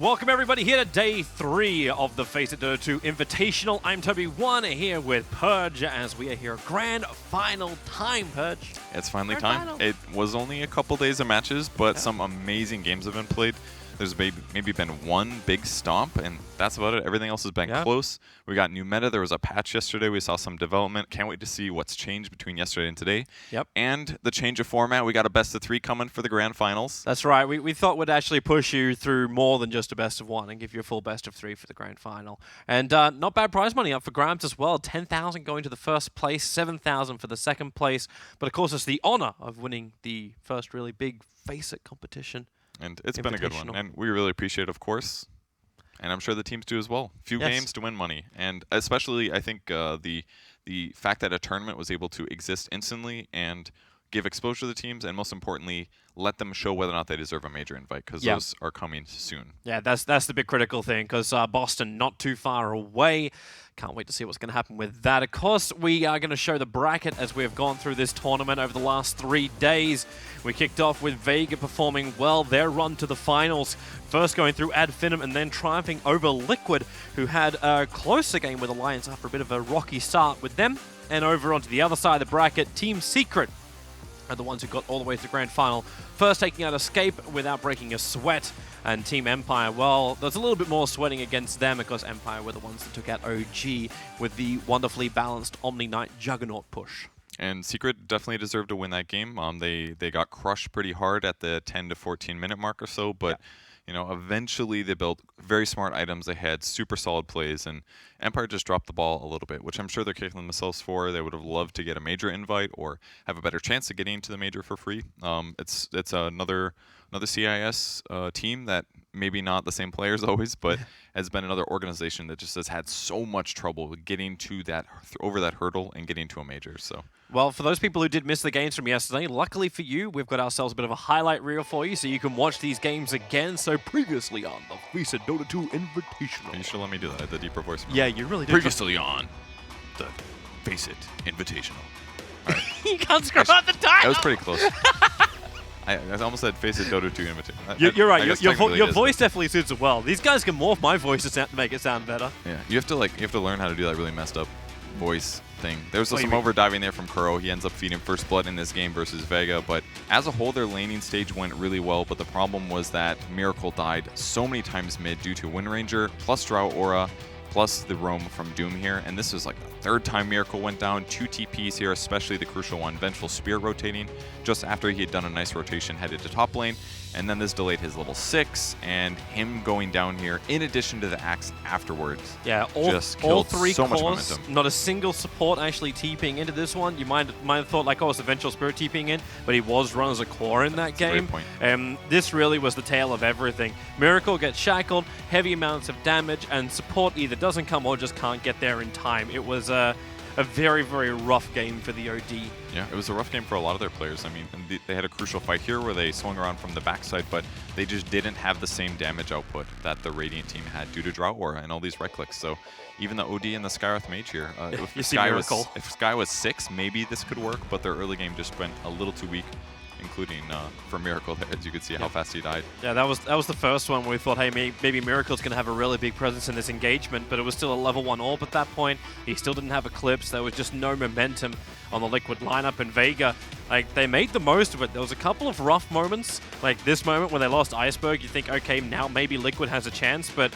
Welcome everybody here to day 3 of the FACEIT Dota 2 Invitational. I'm TobiWan here with Purge as we are here grand final time, Purge. It's finally Grand time. final. It was only a couple days of matches, but some amazing games have been played. There's maybe been one big stomp, and that's about it. Everything else has been close. We got new meta. There was a patch yesterday. We saw some development. Can't wait to see what's changed between yesterday and today. Yep. And the change of format. We got a best of 3 coming for the grand finals. That's right. We thought we'd actually push you through more than just a best of 1 and give you a full best of 3 for the grand final. And not bad prize money up for grabs as well. 10,000 going to the first place, 7,000 for the second place. But of course, it's the honor of winning the first really big FACEIT competition. And it's been a good one, and we really appreciate it, of course. And I'm sure the teams do as well. Few games to win money, and especially I think the fact that a tournament was able to exist instantly and give exposure to the teams, and most importantly, let them show whether or not they deserve a major invite, because those are coming soon. Yeah, that's the big critical thing, because Boston not too far away. Can't wait to see what's going to happen with that. Of course, we are going to show the bracket as we have gone through this tournament over the last 3 days. We kicked off with Vega performing well their run to the finals. First going through Ad Finum and then triumphing over Liquid, who had a closer game with Alliance after a bit of a rocky start with them. And over onto the other side of the bracket, Team Secret are the ones who got all the way to the grand final. First taking out Escape without breaking a sweat. And Team Empire, well, there's a little bit more sweating against them because Empire were the ones that took out OG with the wonderfully balanced Omni Knight Juggernaut push. And Secret definitely deserved to win that game. They got crushed pretty hard at the 10 to 14 minute mark or so, but you know, eventually they built very smart items. They had super solid plays, and Empire just dropped the ball a little bit, which I'm sure they're kicking themselves for. They would have loved to get a major invite or have a better chance of getting into the major for free. It's another CIS team that maybe not the same players always, but has been another organization that just has had so much trouble with getting to that over that hurdle and getting to a major. So, well, for those people who did miss the games from yesterday, luckily for you, we've got ourselves a bit of a highlight reel for you, so you can watch these games again. So previously on the FACEIT Dota 2 Invitational. You should let me do that. The deeper voice. Yeah, you really did. Previously on the FACEIT Invitational. All right. You can't screw out the title. That was pretty close. I almost said FACEIT Dota 2 Invitational. You're right. Your voice definitely suits it well. These guys can morph my voice to make it sound better. Yeah, you have to learn how to do that really messed up voice thing. There was some overdiving there from Kuro. He ends up feeding first blood in this game versus Vega, but as a whole, their laning stage went really well. But the problem was that Miracle died so many times mid due to Wind Ranger plus Drow Aura plus the roam from Doom here, and this was like the 3rd time Miracle went down. 2 TPs here, especially the crucial one, Vengeful Spear rotating just after he had done a nice rotation headed to top lane, and then this delayed his level 6, and him going down here in addition to the axe afterwards. Yeah, all 3 so much momentum. Not a single support actually TPing into this one. You might have thought like, oh, it's the Vengeful Spirit TPing in, but he was run as a core in that game. Great point. This really was the tale of everything. Miracle gets shackled, heavy amounts of damage, and support either doesn't come or just can't get there in time. It was a very, very rough game for the OD. Yeah, it was a rough game for a lot of their players. I mean, they had a crucial fight here where they swung around from the backside, but they just didn't have the same damage output that the Radiant team had due to Drow Aura and all these right clicks. So even the OD and the Skywrath Mage here, if Sky was 6, maybe this could work, but their early game just went a little too weak, including for Miracle, as you could see how fast he died. Yeah, that was the first one where we thought, hey, maybe Miracle's going to have a really big presence in this engagement, but it was still a level 1 orb at that point. He still didn't have Eclipse. There was just no momentum on the Liquid lineup, and Vega, like, they made the most of it. There was a couple of rough moments, like this moment when they lost Iceberg. You think, okay, now maybe Liquid has a chance, but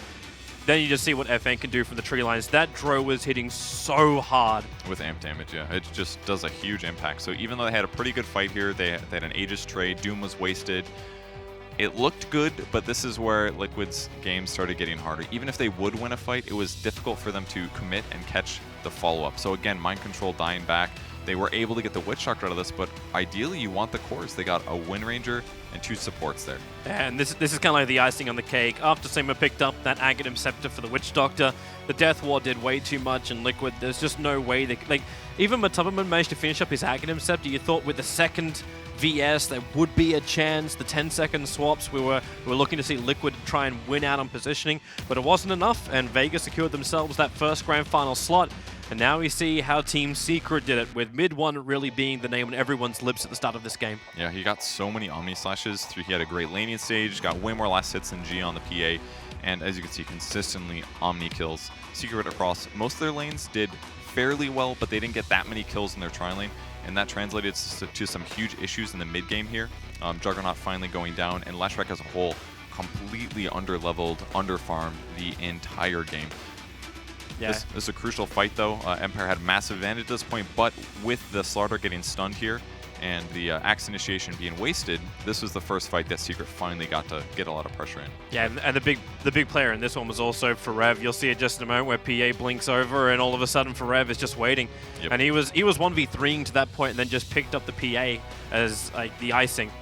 then you just see what FN can do from the tree lines. That Dro was hitting so hard. With amp damage, yeah. It just does a huge impact. So even though they had a pretty good fight here, they had an Aegis trade, Doom was wasted. It looked good, but this is where Liquid's games started getting harder. Even if they would win a fight, it was difficult for them to commit and catch the follow-up. So again, Mind Control dying back. They were able to get the Witch Doctor out of this, but ideally you want the cores. They got a Wind Ranger and 2 supports there. And this is kind of like the icing on the cake. After Sigma picked up that Aghanim Scepter for the Witch Doctor, the Death Ward did way too much, and Liquid, there's just no way they... Like, even TobiWan managed to finish up his Aghanim Scepter. You thought with the second VS there would be a chance. The 10-second swaps, we were looking to see Liquid try and win out on positioning, but it wasn't enough, and Vega secured themselves that first grand final slot. And now we see how Team Secret did it, with mid-1 really being the name on everyone's lips at the start of this game. Yeah, he got so many Omni Slashes. He had a great laning stage, got way more last hits than G on the PA, and as you can see, consistently Omni kills. Secret across most of their lanes did fairly well, but they didn't get that many kills in their tri lane, and that translated to some huge issues in the mid game here. Juggernaut finally going down, and Lashback as a whole completely under-leveled, under-farmed the entire game. Yeah. This is a crucial fight, though. Empire had massive advantage at this point, but with the Slaughter getting stunned here and the Axe Initiation being wasted, this was the first fight that Secret finally got to get a lot of pressure in. Yeah, and the big player in this one was also Forev. You'll see it just in a moment where PA blinks over, and all of a sudden Forev is just waiting. Yep. And he was 1v3ing to that point, and then just picked up the PA as like the icing.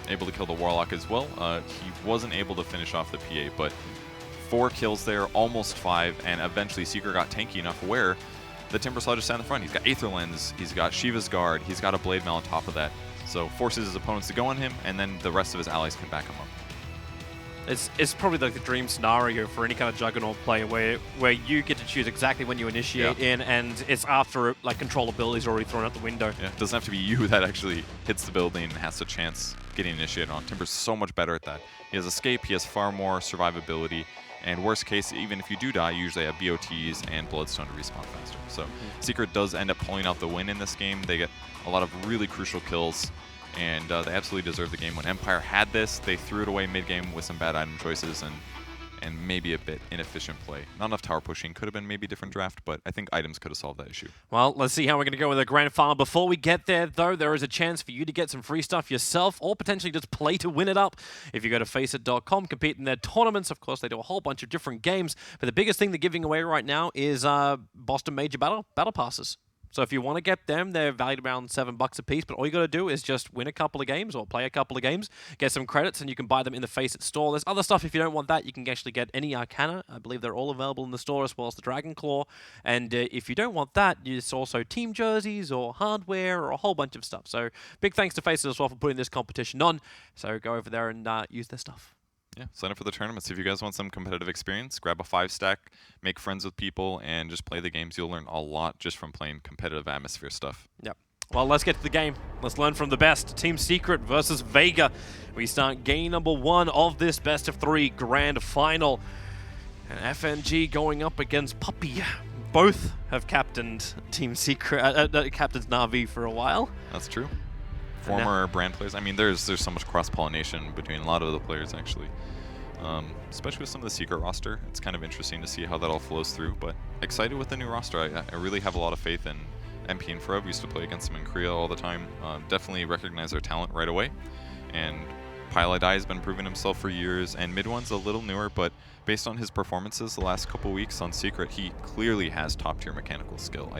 Able to kill the Warlock as well. He wasn't able to finish off the PA, but 4 kills there, almost 5, and eventually Secret got tanky enough where the Timbersaw just sat in the front. He's got Aether Lens, he's got Shiva's Guard, he's got a Blade Mail on top of that. So forces his opponents to go on him, and then the rest of his allies can back him up. It's probably like the dream scenario for any kind of Juggernaut player where you get to choose exactly when you initiate in, and it's after like controllability is already thrown out the window. Yeah, it doesn't have to be you that actually hits the building and has a chance getting initiated on. Timber's so much better at that. He has escape, he has far more survivability, and worst case, even if you do die, you usually have BOTs and Bloodstone to respawn faster. So Secret does end up pulling out the win in this game. They get a lot of really crucial kills, and they absolutely deserve the game. When Empire had this, they threw it away mid-game with some bad item choices and maybe a bit inefficient play. Not enough tower pushing. Could have been maybe a different draft, but I think items could have solved that issue. Well, let's see how we're going to go with the grand final. Before we get there, though, there is a chance for you to get some free stuff yourself, or potentially just play to win it up. If you go to FACEIT.com, compete in their tournaments. Of course, they do a whole bunch of different games, but the biggest thing they're giving away right now is Boston Major Battle Passes. So if you want to get them, they're valued around $7 a piece, but all you got to do is just win a couple of games or play a couple of games, get some credits, and you can buy them in the FACEIT store. There's other stuff if you don't want that. You can actually get any Arcana. I believe they're all available in the store, as well as the Dragon Claw. And if you don't want that, it's also team jerseys or hardware or a whole bunch of stuff. So big thanks to FACEIT as well for putting this competition on. So go over there and use their stuff. Yeah, sign up for the tournaments. If you guys want some competitive experience, grab a 5-stack, make friends with people, and just play the games. You'll learn a lot just from playing competitive atmosphere stuff. Yep. Well, let's get to the game. Let's learn from the best. Team Secret versus Vega. We start game number 1 of this best-of-3 grand final. And FNG going up against Puppy. Both have captained Team Secret, captained Na'Vi for a while. That's true. Former brand players. I mean, there's so much cross-pollination between a lot of the players, actually. Especially with some of the Secret roster. It's kind of interesting to see how that all flows through, but excited with the new roster. I really have a lot of faith in MP and Forev. We used to play against them in Korea all the time. Definitely recognize their talent right away. And Pylai has been proving himself for years, and Mid-One's a little newer, but based on his performances the last couple weeks on Secret, he clearly has top-tier mechanical skill.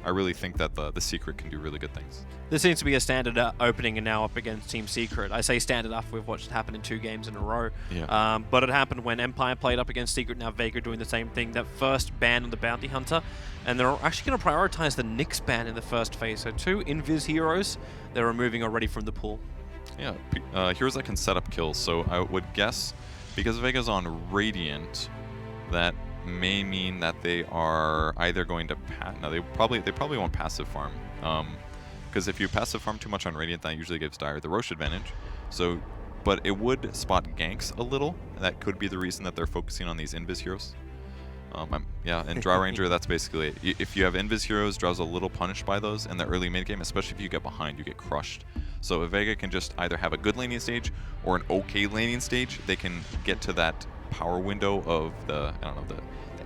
I really think that the Secret can do really good things. This seems to be a standard opening and now up against Team Secret. I say standard after we've watched it happen in 2 games in a row. Yeah. But it happened when Empire played up against Secret, now Vega doing the same thing. That first ban on the Bounty Hunter, and they're actually going to prioritize the Nyx ban in the first phase. So 2 Invis heroes they're removing already from the pool. Yeah, heroes that can set up kills. So I would guess, because Vega's on Radiant, that may mean that they are either going to they probably won't passive farm. Because if you passive farm too much on Radiant, that usually gives Dire the Roche advantage. So, but it would spot ganks a little. That could be the reason that they're focusing on these Invis heroes. Yeah, and Drow Ranger, that's basically it. If you have Invis heroes, Drow's a little punished by those in the early mid game, especially if you get behind, you get crushed. So if Vega can just either have a good laning stage or an okay laning stage, they can get to that power window of the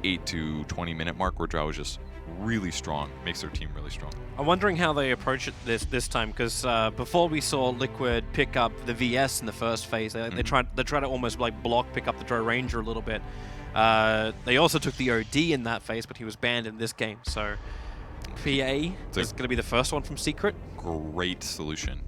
8 to 20 minute mark where Drow is just really strong, makes their team really strong. I'm wondering how they approach it this time, because before we saw Liquid pick up the VS in the first phase, they tried to almost like block pick up the Drow Ranger a little bit. They also took the OD in that phase, but he was banned in this game. So PA is going to be the first one from Secret. Great solution.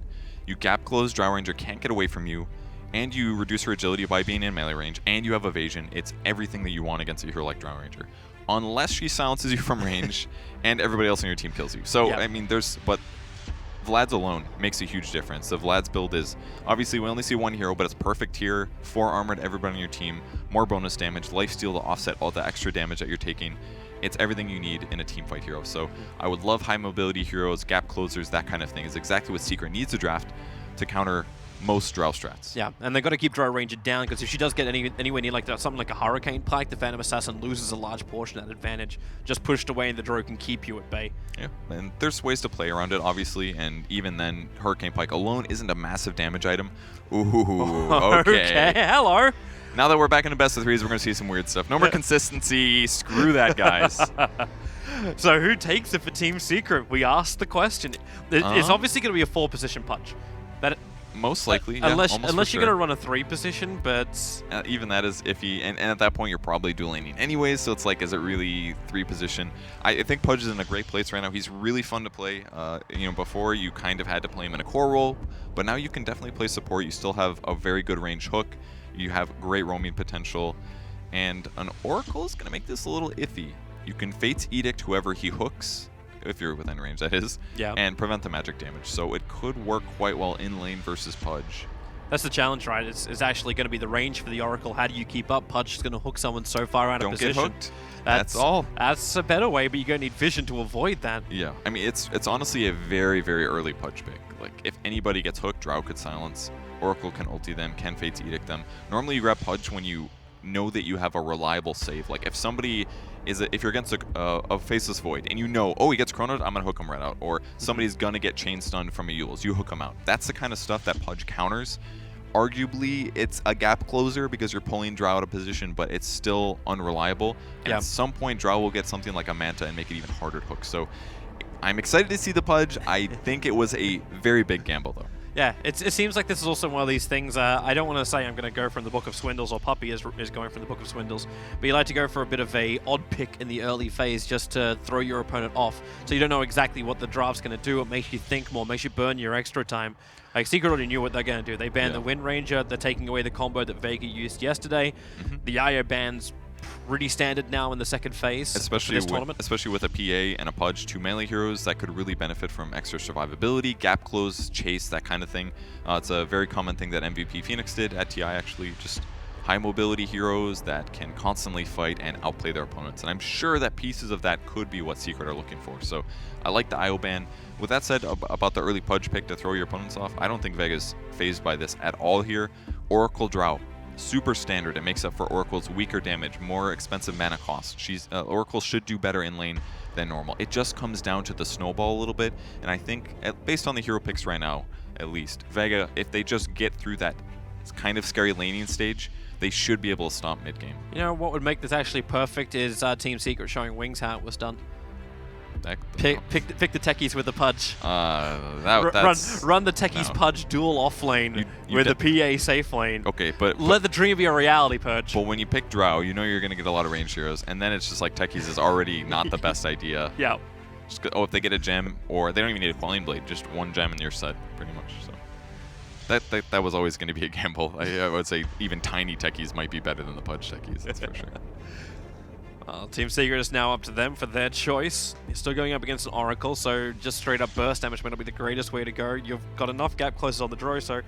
You gap close, Drow Ranger can't get away from you, and you reduce her agility by being in melee range, and you have evasion. It's everything that you want against a hero like Drow Ranger. Unless she silences you from range, and everybody else on your team kills you. So, I mean, but Vlad's alone makes a huge difference. The Vlad's build is, obviously we only see one hero, but it's perfect here, 4 armored everybody on your team, more bonus damage, lifesteal to offset all the extra damage that you're taking. It's everything you need in a teamfight hero. So I would love high mobility heroes, gap closers, that kind of thing is exactly what Secret needs to draft to counter most Drow strats. Yeah, and they've got to keep Drow Ranger down, because if she does get anywhere near like that, something like a Hurricane Pike, the Phantom Assassin loses a large portion of that advantage. Just pushed away and the Drow can keep you at bay. Yeah, and there's ways to play around it, obviously, and even then, Hurricane Pike alone isn't a massive damage item. Ooh, okay. Hello. Now that we're back in the best of threes, we're going to see some weird stuff. No more consistency. Screw that, guys. So who takes it for Team Secret? We asked the question. It's obviously going to be a 4-position punch. Most likely, yeah, unless sure. you're going to run a 3-position, but... even that is iffy, and at that point you're probably dual laning anyways, so it's like, is it really 3-position? I think Pudge is in a great place right now. He's really fun to play. Before you kind of had to play him in a core role, but now you can definitely play support. You still have a very good range hook. You have great roaming potential, and an Oracle is going to make this a little iffy. You can Fate's Edict whoever he hooks, if you're within range, that is, and prevent the magic damage. So it could work quite well in lane versus Pudge. That's the challenge, right? It's actually going to be the range for the Oracle. How do you keep up? Pudge is going to hook someone so far out of position. Don't get hooked. That's all. That's a better way, but you're going to need vision to avoid that. Yeah, I mean, it's honestly a very, very early Pudge pick. Like, if anybody gets hooked, Drow could silence, Oracle can ulti them, can Fate's Edict them. Normally you grab Pudge when you know that you have a reliable save. Like, if somebody if you're against a Faceless Void and you know, oh, he gets chronoed, I'm going to hook him right out. Or somebody's going to get chain stunned from a Yules, you hook him out. That's the kind of stuff that Pudge counters. Arguably, it's a gap closer because you're pulling Drow out of position, but it's still unreliable. And at some point, Drow will get something like a Manta and make it even harder to hook. So I'm excited to see the Pudge. I think it was a very big gamble, though. Yeah, it seems like this is also one of these things. I don't want to say I'm going to go from the Book of Swindles, or Puppy is going from the Book of Swindles, but you like to go for a bit of a odd pick in the early phase just to throw your opponent off. So you don't know exactly what the draft's going to do. It makes you think more, makes you burn your extra time. Like, Secret already knew what they're going to do. They banned the Wind Ranger. They're taking away the combo that Vega used yesterday. The IO ban's pretty standard now in the second phase, especially with a PA and a Pudge, 2 melee heroes that could really benefit from extra survivability, gap close, chase, that kind of thing. It's a very common thing that MVP Phoenix did at TI, actually, just high mobility heroes that can constantly fight and outplay their opponents. And I'm sure that pieces of that could be what Secret are looking for. So I like the IO ban. With that said, about the early Pudge pick to throw your opponents off, I don't think Vega's phased by this at all here. Oracle Drow. Super standard. It makes up for Oracle's weaker damage, more expensive mana cost. Oracle should do better in lane than normal. It just comes down to the snowball a little bit, and I think, based on the hero picks right now, at least, Vega, if they just get through that kind of scary laning stage, they should be able to stomp mid-game. You know, what would make this actually perfect is Team Secret showing Wings how it was done. Pick the techies with the Pudge. Run the techies Pudge dual off lane with a PA safe lane. Okay, but let the dream be a reality, Purge. But when you pick Drow, you know you're going to get a lot of range heroes, and then it's just like techies is already not the best idea. Yeah. Just, if they get a gem, or they don't even need a Quelling Blade, just one gem in your set, pretty much. So that was always going to be a gamble. I would say even tiny techies might be better than the Pudge techies, that's for sure. Team Secret is now up to them for their choice. They're still going up against an Oracle, so just straight up burst damage might not be the greatest way to go. You've got enough gap closes on the draw, so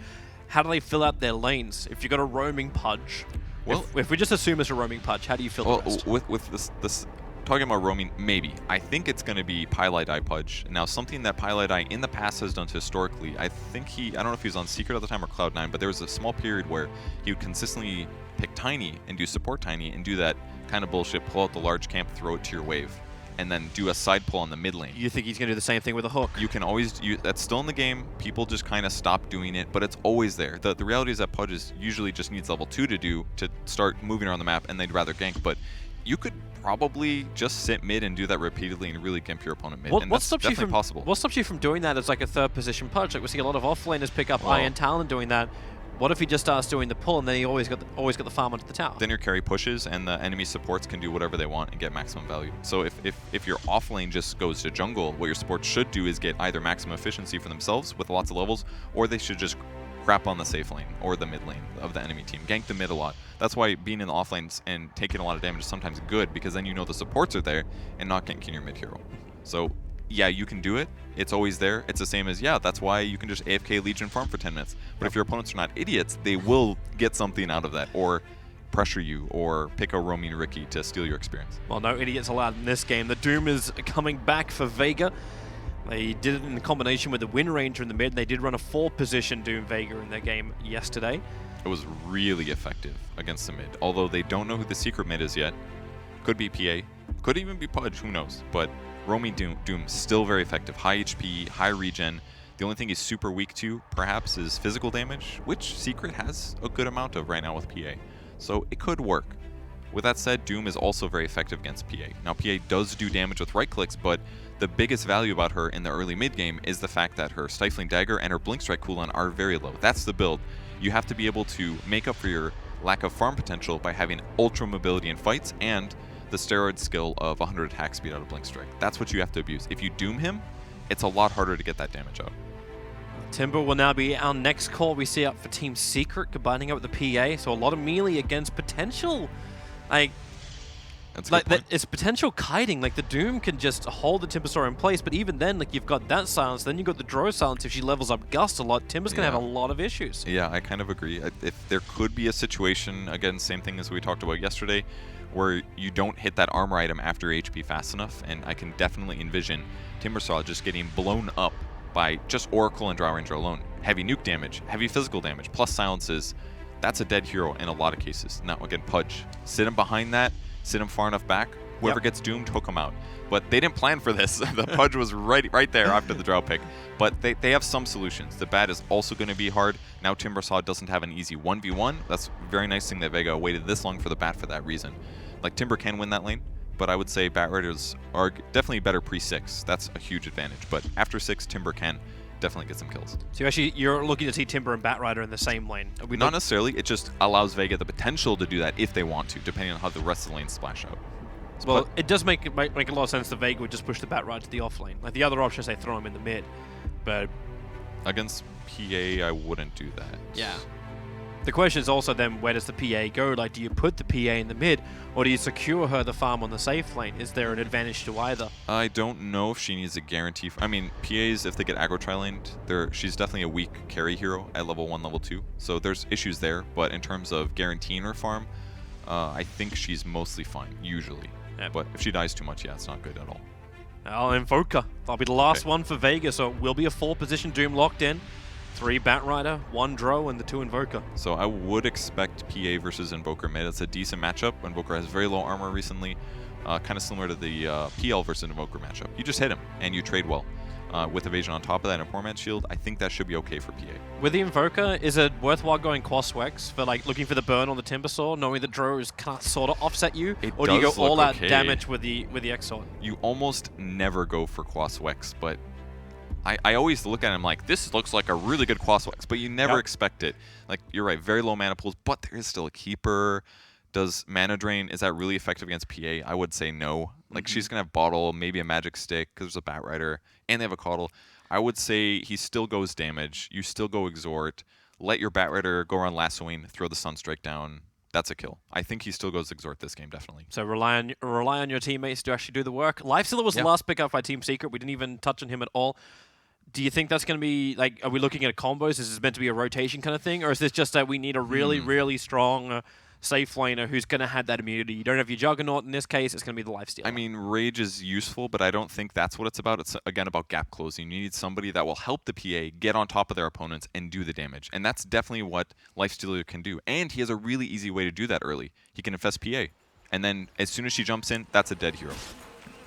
how do they fill out their lanes? If you've got a roaming Pudge, well, if we just assume it's a roaming Pudge, how do you fill the rest? With this talking about roaming, maybe. I think it's going to be Pylite Pudge. Now, something that Pylite in the past has done historically, I don't know if he was on Secret at the time or Cloud9, but there was a small period where he would consistently pick Tiny and do support Tiny and do that kind of bullshit, pull out the large camp, throw it to your wave, and then do a side pull on the mid lane. You think he's going to do the same thing with a hook? You can always, that's still in the game, people just kind of stop doing it, but it's always there. The reality is that Pudge usually just needs level 2 to start moving around the map, and they'd rather gank, but you could probably just sit mid and do that repeatedly and really gimp your opponent mid, and that's definitely possible. What stops you from doing that as like a 3rd position Pudge? Like, we see a lot of offlaners pick up Iron Talon doing that. What if he just starts doing the pull and then he always got the farm onto the tower? Then your carry pushes and the enemy supports can do whatever they want and get maximum value. So if your off lane just goes to jungle, what your supports should do is get either maximum efficiency for themselves with lots of levels, or they should just crap on the safe lane or the mid lane of the enemy team. Gank the mid a lot. That's why being in the off lanes and taking a lot of damage is sometimes good, because then you know the supports are there and not ganking your mid hero. So yeah, you can do it. It's always there. It's the same as, yeah, that's why you can just AFK Legion farm for 10 minutes. But if your opponents are not idiots, they will get something out of that, or pressure you, or pick a roaming Riki to steal your experience. Well, no idiots allowed in this game. The Doom is coming back for Vega. They did it in combination with the Wind Ranger in the mid. They did run a 4-position Doom Vega in their game yesterday. It was really effective against the mid, although they don't know who the secret mid is yet. Could be PA, could even be Pudge, who knows. But roaming Doom still very effective. High HP, high regen. The only thing he's super weak to, perhaps, is physical damage, which Secret has a good amount of right now with PA. So it could work. With that said, Doom is also very effective against PA. Now, PA does do damage with right clicks, but the biggest value about her in the early mid game is the fact that her Stifling Dagger and her Blink Strike cooldown are very low. That's the build. You have to be able to make up for your lack of farm potential by having ultra mobility in fights and the steroid skill of 100 attack speed out of Blink Strike. That's what you have to abuse. If you Doom him, it's a lot harder to get that damage out. Timber will now be our next call we see up for Team Secret, combining up with the PA. So a lot of melee against potential, it's potential kiting. Like the Doom can just hold the Timbersaw in place, but even then, like you've got that silence, then you've got the draw silence. If she levels up Gust a lot, Timber's gonna have a lot of issues. Yeah, I kind of agree. If there could be a situation, again, same thing as we talked about yesterday, where you don't hit that armor item after HP fast enough, and I can definitely envision Timbersaw just getting blown up by just Oracle and Drow Ranger alone. Heavy nuke damage, heavy physical damage, plus silences. That's a dead hero in a lot of cases. Now, again, Pudge. Sit him behind that, sit him far enough back. Whoever gets doomed, hook him out. But they didn't plan for this. The Pudge was right there after the Drow pick. But they have some solutions. The bat is also going to be hard. Now Timbersaw doesn't have an easy 1v1. That's a very nice thing that Vega waited this long for the bat for that reason. Like, Timber can win that lane, but I would say Bat Riders are definitely better pre-6. That's a huge advantage. But after 6, Timber can definitely get some kills. So you're looking to see Timber and Bat Rider in the same lane? Not necessarily. It just allows Vega the potential to do that if they want to, depending on how the rest of the lanes splash out. Well, it does make a lot of sense that Vega would just push the Bat Rider to the off lane. Like the other option is they throw him in the mid, but against PA, I wouldn't do that. Yeah. The question is also then, where does the PA go? Like, do you put the PA in the mid, or do you secure her the farm on the safe lane? Is there an advantage to either? I don't know if she needs a guarantee. I mean, PAs, if they get aggro tri-laned, she's definitely a weak carry hero at level 1, level 2. So there's issues there, but in terms of guaranteeing her farm, I think she's mostly fine, usually. Yep. But if she dies too much, yeah, it's not good at all. I'll Invoker. That'll be the last one for Vega, so it will be a 4-position Doom locked in. 3 Bat Rider, 1 Drow, and the 2 Invoker. So I would expect PA versus Invoker mid. It's a decent matchup. Invoker has very low armor recently, kind of similar to the PL versus Invoker matchup. You just hit him, and you trade well. With evasion on top of that and a poor man's shield, I think that should be okay for PA. With the Invoker, is it worthwhile going Quaswex for like looking for the burn on the Timbersaw, knowing that Drows can't sort of offset you? Or do you go all out damage with the Exort? You almost never go for Quaswex, but I always look at him like, this looks like a really good Quaswex, but you never expect it. Like, you're right, very low mana pools, but there is still a keeper. Does mana drain, is that really effective against PA? I would say no. Like, she's going to have bottle, maybe a magic stick, because there's a Bat Rider, and they have a Coddle. I would say he still goes damage. You still go Exhort. Let your Bat Rider go around lassoing, throw the Sunstrike down. That's a kill. I think he still goes Exhort this game, definitely. So rely on your teammates to actually do the work. Lifestealer was the last pick up by Team Secret. We didn't even touch on him at all. Do you think that's going to be, like, are we looking at combos? Is this meant to be a rotation kind of thing? Or is this just that we need a really, really strong safe laner who's going to have that immunity? You don't have your Juggernaut in this case, it's going to be the Lifestealer. I mean, Rage is useful, but I don't think that's what it's about. It's, again, about gap closing. You need somebody that will help the PA get on top of their opponents and do the damage. And that's definitely what Lifestealer can do. And he has a really easy way to do that early. He can infest PA. And then as soon as she jumps in, that's a dead hero.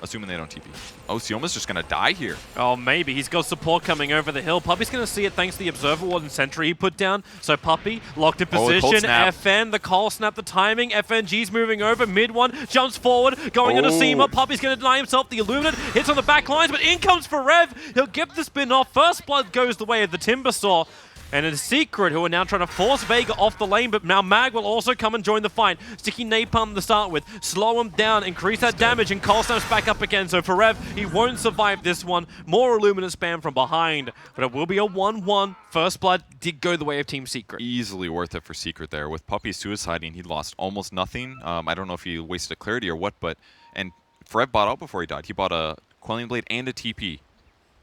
Assuming they don't TP. Oh, Sioma's just going to die here. Oh, maybe. He's got support coming over the hill. Puppy's going to see it thanks to the Observer Ward and Sentry he put down. So Puppy locked in position. FN, the Cold Snap, the timing. FNG's moving over. Mid one, jumps forward, going into Seema. Puppy's going to deny himself. The Illuminate hits on the back lines, but in comes for Rev. He'll get the spin off. First Blood goes the way of the Timbersaw. And it's Secret who are now trying to force Vega off the lane, but now Mag will also come and join the fight. Sticky Napalm to start with, slow him down, increase that damage, and Cold Snap's back up again. So for Rev, he won't survive this one. More Illuminate spam from behind, but it will be a 1-1. First Blood did go the way of Team Secret. Easily worth it for Secret there. With Puppy suiciding, he lost almost nothing. I don't know if he wasted a clarity or what, but... And Rev bought out before he died. He bought a Quelling Blade, and a TP.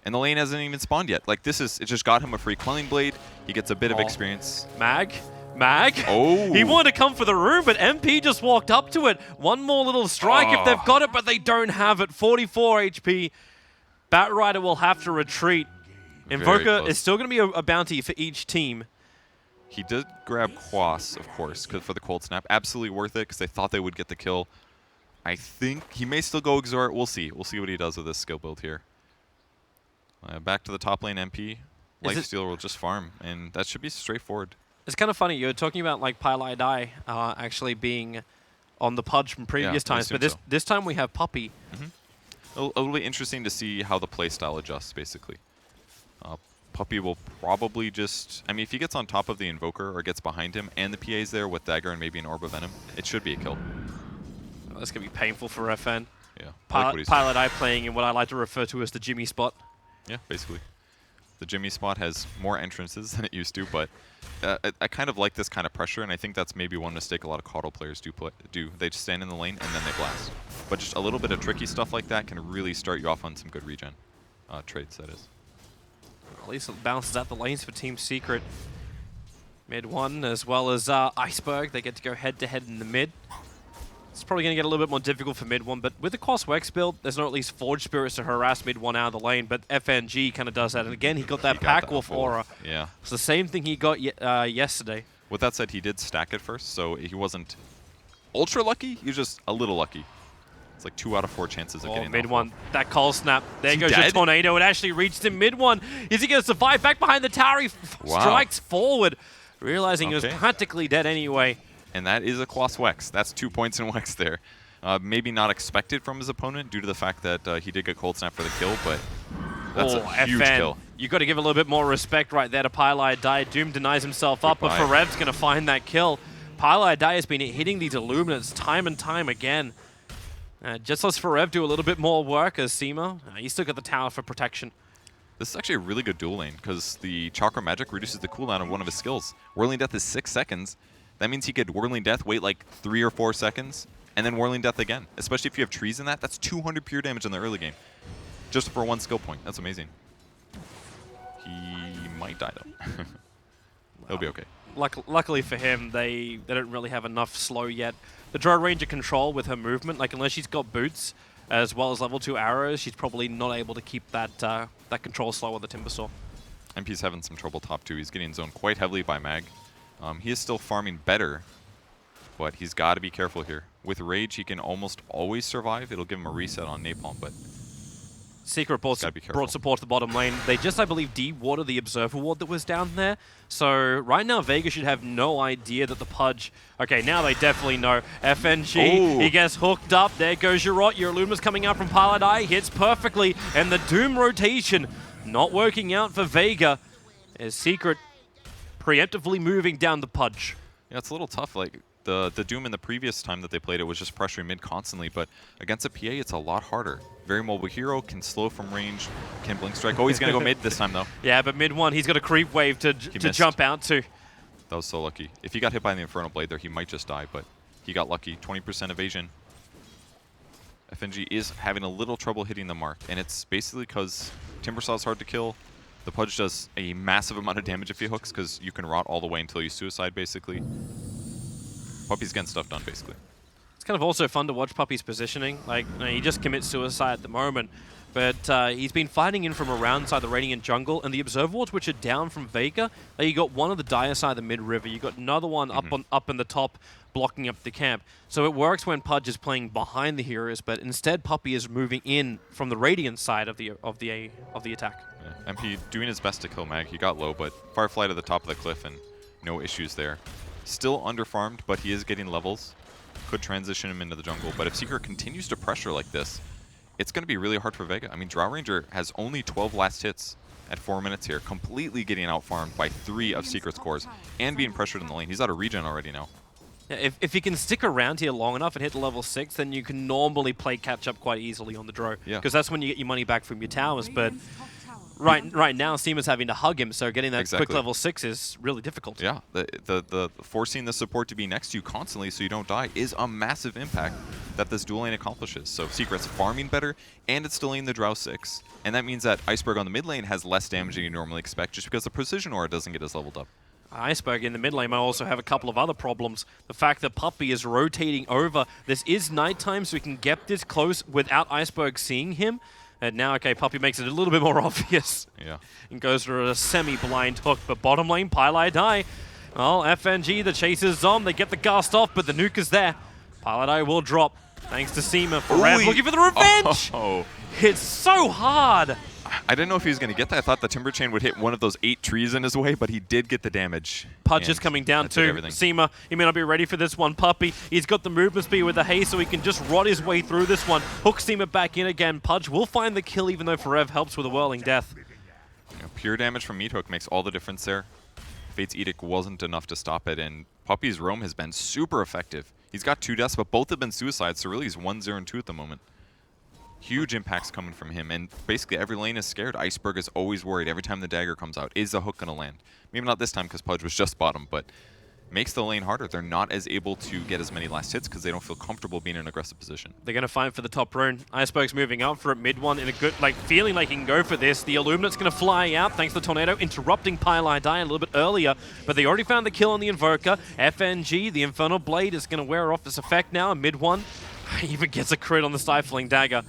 And the lane hasn't even spawned yet. Like, it just got him a free Quelling Blade. He gets a bit of experience. Mag? Oh! He wanted to come for the room, but MP just walked up to it. One more little strike if they've got it, but they don't have it. 44 HP. Batrider will have to retreat. Invoker is still going to be a bounty for each team. He did grab Quas, of course, for the cold snap. Absolutely worth it, because they thought they would get the kill. I think he may still go Exort. We'll see. We'll see what he does with this skill build here. Back to the top lane MP. Lifestealer will just farm, and that should be straightforward. It's kind of funny. You're talking about like Pylai Dai actually being on the Pudge from previous times, but this time we have Puppey. It'll be interesting to see how the playstyle adjusts, basically. Puppey will probably just... I mean, if he gets on top of the Invoker or gets behind him and the PA's there with Dagger and maybe an Orb of Venom, it should be a kill. Oh, that's going to be painful for FN. Yeah. Pylai Dai playing in what I like to refer to as the Jimmy spot. Yeah, basically. The Jimmy spot has more entrances than it used to, but I kind of like this kind of pressure, and I think that's maybe one mistake a lot of Caudle players do. They just stand in the lane and then they blast. But just a little bit of tricky stuff like that can really start you off on some good regen trades, that is. At least it bounces out the lanes for Team Secret. Mid one, as well as Iceberg. They get to go head-to-head in the mid. It's probably going to get a little bit more difficult for mid one, but with the Cross Wex build, there's not at least Forge Spirits to harass mid one out of the lane, but FNG kind of does that. And again, he got that Pack Wolf aura. Yeah. It's the same thing he got yesterday. With that said, he did stack it first, so he wasn't ultra lucky. He was just a little lucky. It's like 2 out of 4 chances of getting mid that one. That cold snap. There goes dead? your tornado. It actually reached him mid one. Is he going to survive? Back behind the tower, he strikes forward, realizing he was practically dead anyway. And that is a Quas Wex. That's 2 points in Wex there. Maybe not expected from his opponent due to the fact that he did get cold snap for the kill, but that's a huge kill. You got to give a little bit more respect right there to Pylai Dai. Doom denies himself up, but Forev's going to find that kill. Pylai Dai has been hitting these Illuminates time and time again. Just lets Forev do a little bit more work as Seema. He's still got the tower for protection. This is actually a really good dual lane because the Chakra Magic reduces the cooldown of one of his skills. Whirling Death is 6 seconds. That means he could Whirling Death, wait like 3 or 4 seconds, and then Whirling Death again. Especially if you have trees in that, that's 200 pure damage in the early game. Just for 1 skill point. That's amazing. He might die though. He'll be okay. Luckily for him, they don't really have enough slow yet. The Drow Ranger control with her movement, like unless she's got boots as well as level 2 arrows, she's probably not able to keep that that control slow on the Timbersaw. MP's having some trouble top 2. He's getting zoned quite heavily by Mag. He is still farming better, but he's got to be careful here. With Rage, he can almost always survive. It'll give him a reset on Napalm, but Secret brought support to the bottom lane. They just, I believe, de-watered the Observer Ward that was down there. So right now, Vega should have no idea that the Pudge... Okay, now they definitely know. FNG, he gets hooked up. There goes your Rot. Your Illumina's coming out from Pylai Dai. Hits perfectly. And the Doom rotation not working out for Vega. As Secret preemptively moving down the Pudge. Yeah, it's a little tough. Like, the Doom in the previous time that they played it was just pressuring mid constantly, but against a PA, it's a lot harder. Very mobile hero, can slow from range, can blink strike. Oh, he's going to go mid this time, though. Yeah, but mid one, he's got a creep wave to jump out to. That was so lucky. If he got hit by the Infernal Blade there, he might just die, but he got lucky. 20% evasion. FNG is having a little trouble hitting the mark, and it's basically because Timbersaw is hard to kill. The Pudge does a massive amount of damage if he hooks, because you can rot all the way until you suicide, basically. Puppey's getting stuff done, basically. It's kind of also fun to watch Puppey's positioning. Like, he just commits suicide at the moment, but he's been fighting in from around side the Radiant jungle, and the Observer Wards, which are down from Vega, you got one on the dire side of the mid-river, you got another one up in the top, blocking up the camp. So it works when Pudge is playing behind the heroes, but instead Puppey is moving in from the Radiant side of the attack. Yeah. MP doing his best to kill Mag. He got low, but Firefly to the top of the cliff, and no issues there. Still underfarmed, but he is getting levels. Could transition him into the jungle, but if Secret continues to pressure like this, it's going to be really hard for Vega. I mean, Drow Ranger has only 12 last hits at 4 minutes here, completely getting outfarmed by 3 of Secret's cores, and being pressured in the lane. He's out of regen already now. Yeah, if he can stick around here long enough and hit level 6, then you can normally play catch-up quite easily on the Drow, because that's when you get your money back from your towers, but... Right now, Seema's having to hug him, so getting that quick level 6 is really difficult. Yeah, the forcing the support to be next to you constantly so you don't die is a massive impact. that this dual lane accomplishes. So Secret's farming better, and it's delaying the Drow 6. And that means that Iceberg on the mid lane has less damage than you normally expect just because the precision aura doesn't get as leveled up. Iceberg in the mid lane might also have a couple of other problems. The fact that Puppey is rotating over. This is nighttime, so we can get this close without Iceberg seeing him. And now, okay, Puppey makes it a little bit more obvious. Yeah. And goes for a semi-blind hook. But bottom lane, Pylai die. Well, FNG, the chase is on. They get the ghast off, but the nuke is there. Pylai will drop. Thanks to Seema. Rev looking for the revenge! Oh. It's so hard! I didn't know if he was going to get that. I thought the Timber Chain would hit one of those 8 trees in his way, but he did get the damage. Pudge is coming down too. Seema, he may not be ready for this one. Puppey, he's got the movement speed with the haste, so he can just rot his way through this one. Hook Seema back in again. Pudge will find the kill, even though Forev helps with a whirling death. You know, pure damage from Meat Hook makes all the difference there. Fate's Edict wasn't enough to stop it, and Puppey's roam has been super effective. He's got 2 deaths, but both have been suicides, so really he's 1-0 and 2 at the moment. Huge impacts coming from him, and basically every lane is scared. Iceberg is always worried every time the dagger comes out. Is the hook going to land? Maybe not this time because Pudge was just bottom, but makes the lane harder. They're not as able to get as many last hits because they don't feel comfortable being in an aggressive position. They're going to fight for the top rune. Iceberg's moving up for a mid one in a good, like, feeling like he can go for this. The Illuminate's going to fly out thanks to the Tornado, interrupting Pylai die a little bit earlier, but they already found the kill on the Invoker. FNG, the Infernal Blade, is going to wear off this effect now. Mid one even gets a crit on the Stifling Dagger.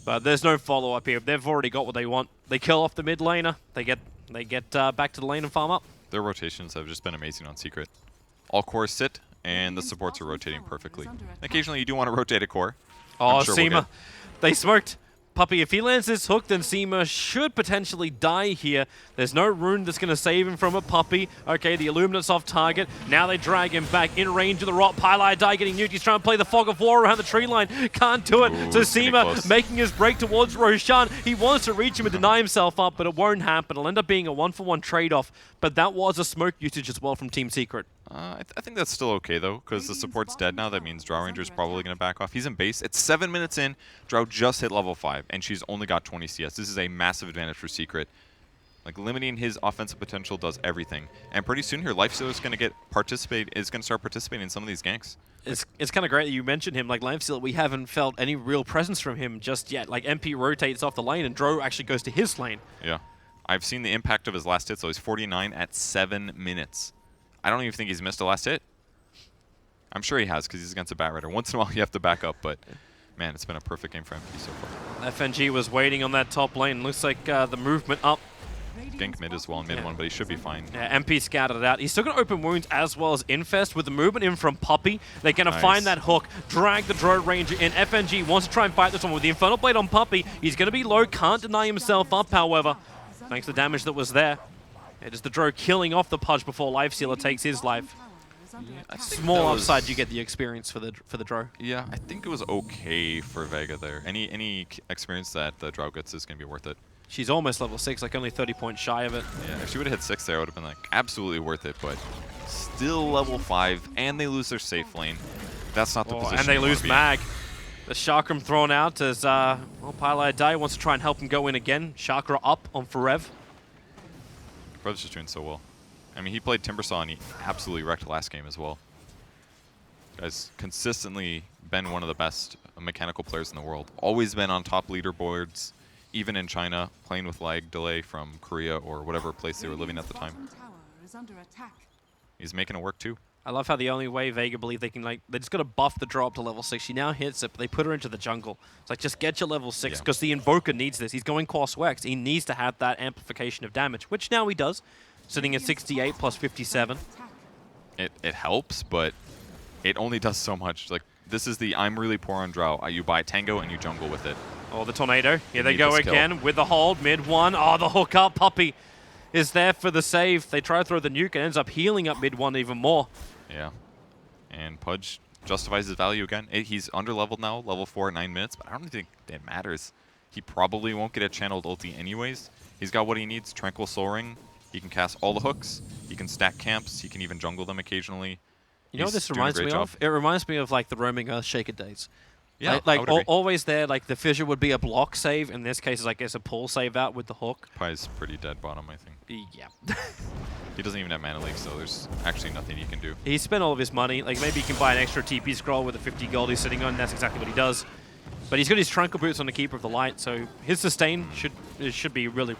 But there's no follow-up here. They've already got what they want. They kill off the mid laner. They get back to the lane and farm up. Their rotations have just been amazing on Secret. All cores sit, and the supports are rotating perfectly. Occasionally, you do want to rotate a core. Oh, sure Seema. They smoked. Puppey, if he lands this hook, then Seema should potentially die here. There's no rune that's going to save him from a Puppey. Okay, the Illuminate's off target. Now they drag him back in range of the rot. Pylai die getting nuked. He's trying to play the Fog of War around the tree line. Can't do it. Ooh, so Seema making his break towards Roshan. He wants to reach him and deny himself up, but it won't happen. It'll end up being a 1-for-1 trade-off. But that was a smoke usage as well from Team Secret. I think that's still okay, though, because the support's dead now. That means Drow Ranger's probably going to back off. He's in base. It's 7 minutes in. Drow just hit level 5, and she's only got 20 CS. This is a massive advantage for Secret. Like, limiting his offensive potential does everything. And pretty soon here, Lifestealer is going to start participating in some of these ganks. It's kind of great that you mentioned him. Like, Lifestealer, we haven't felt any real presence from him just yet. Like, MP rotates off the lane, and Dro actually goes to his lane. Yeah. I've seen the impact of his last hit, so he's 49 at 7 minutes. I don't even think he's missed a last hit. I'm sure he has because he's against a Bat Rider. Once in a while you have to back up, but man, it's been a perfect game for MP so far. FNG was waiting on that top lane. Looks like the movement up. Gank mid as well in mid one, but he should be fine. Yeah, MP scattered it out. He's still going to open wounds as well as Infest with the movement in from Puppey. They're going to find that hook, drag the Drow Ranger in. FNG wants to try and fight this one with the Infernal Blade on Puppey. He's going to be low, can't deny himself up, however, thanks to the damage that was there. It is the Drow killing off the Pudge before Lifestealer takes his life. Yeah, Small upside, you get the experience for the Drow. Yeah, I think it was okay for Vega there. Any experience that the Drow gets is going to be worth it. She's almost level 6, like only 30 points shy of it. Yeah, if she would have hit 6 there, I would have been like absolutely worth it, but still level 5, and they lose their safe lane. That's not the position. And they lose Mag. The Chakram thrown out as Pylai Dai wants to try and help him go in again. Chakra up on Forev. Forev's just doing so well. I mean, he played Timbersaw and he absolutely wrecked last game as well. Guy's consistently been one of the best mechanical players in the world. Always been on top leaderboards, even in China, playing with lag delay from Korea or whatever place they were living at the time. He's making it work too. I love how the only way Vega believe they can, like, they just got to buff the drop to level 6. She now hits it, but they put her into the jungle. It's like, just get your level 6, because the Invoker needs this. He's going Course Wax. He needs to have that amplification of damage, which now he does, sitting at 68 plus 57. It helps, but it only does so much. Like, this is the I'm really poor on Drow. You buy Tango and you jungle with it. Oh, the Tornado. Here they go again with the hold, mid one. Oh, the hook up. Puppey is there for the save. They try to throw the nuke and ends up healing up mid one even more. Yeah. And Pudge justifies his value again. He's under-leveled now, level 4 at 9 minutes, but I don't think that matters. He probably won't get a channeled ulti anyways. He's got what he needs, Tranquil Soul Ring. He can cast all the hooks. He can stack camps. He can even jungle them occasionally. You know what this reminds me of? It reminds me of like the roaming Earthshaker days. Yeah, like I would agree. always there. Like the fissure would be a block save. In this case, it's, I guess, a pull save out with the hook. Pi's pretty dead bottom, I think. Yeah. He doesn't even have mana leak, so there's actually nothing he can do. He spent all of his money. Like maybe he can buy an extra TP scroll with the 50 gold he's sitting on. That's exactly what he does. But he's got his Trunkle Boots on the Keeper of the Light, so his sustain should be really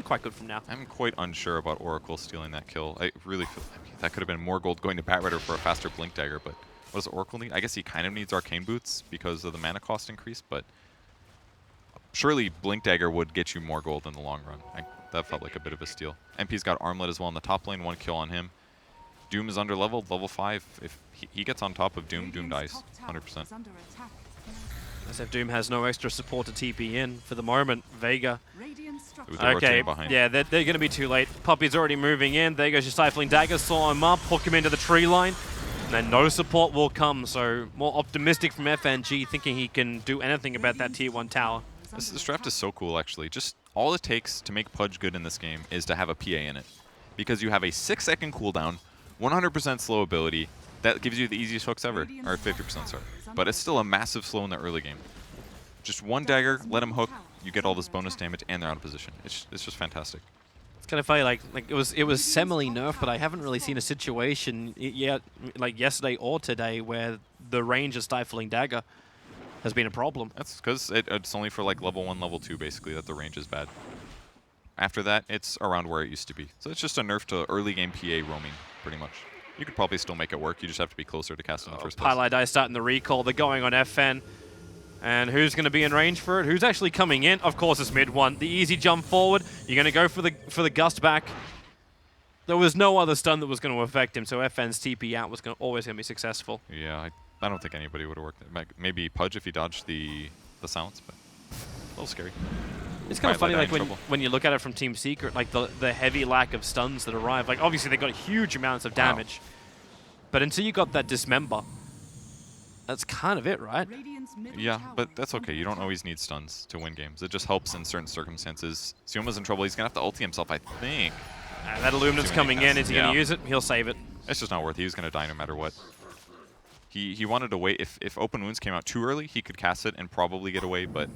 quite good from now. I'm quite unsure about Oracle stealing that kill. I really feel that could have been more gold going to Batrider for a faster Blink Dagger, but what does Oracle need? I guess he kind of needs Arcane Boots because of the mana cost increase, but surely Blink Dagger would get you more gold in the long run. That felt like a bit of a steal. MP's got Armlet as well in the top lane, 1 kill on him. Doom is under leveled, level 5. If he gets on top of Doom, Doom dies, 100%. As if Doom has no extra support to TP in for the moment. Vega. Okay, yeah, they're going to be too late. Puppy's already moving in. There goes your Stifling Dagger, saw him up, hook him into the tree line. And then no support will come, so more optimistic from FNG, thinking he can do anything about that tier 1 tower. This draft is so cool, actually. Just all it takes to make Pudge good in this game is to have a PA in it. Because you have a 6-second cooldown, 100% slow ability, that gives you the easiest hooks ever, or 50% sorry. But it's still a massive slow in the early game. Just 1 dagger, let him hook, you get all this bonus damage, and they're out of position. It's just fantastic. It's kind of funny, like it was semi nerfed, but I haven't really seen a situation yet, like yesterday or today, where the range of Stifling Dagger has been a problem. That's because it's only for like level 1, level 2, basically, that the range is bad. After that, it's around where it used to be. So it's just a nerf to early game PA roaming, pretty much. You could probably still make it work. You just have to be closer to cast in the first place. Pylai Die starting the recall. They're going on FN. And who's going to be in range for it? Who's actually coming in? Of course, it's mid one. The easy jump forward. You're going to go for the gust back. There was no other stun that was going to affect him, so FN's TP out was always going to be successful. Yeah, I don't think anybody would have worked. Maybe Pudge if he dodged the silence, but a little scary. It's kind of funny, like when you look at it from Team Secret, like the heavy lack of stuns that arrive. Like obviously they got huge amounts of damage, but until you got that dismember, that's kind of it, right? Yeah, but that's okay. You don't always need stuns to win games. It just helps in certain circumstances. Sioma's in trouble. He's gonna have to ulti himself, I think. That Illuminate's coming in. Is he gonna use it? He'll save it. It's just not worth it. He was gonna die no matter what. He wanted to wait. If Open Wounds came out too early, he could cast it and probably get away, but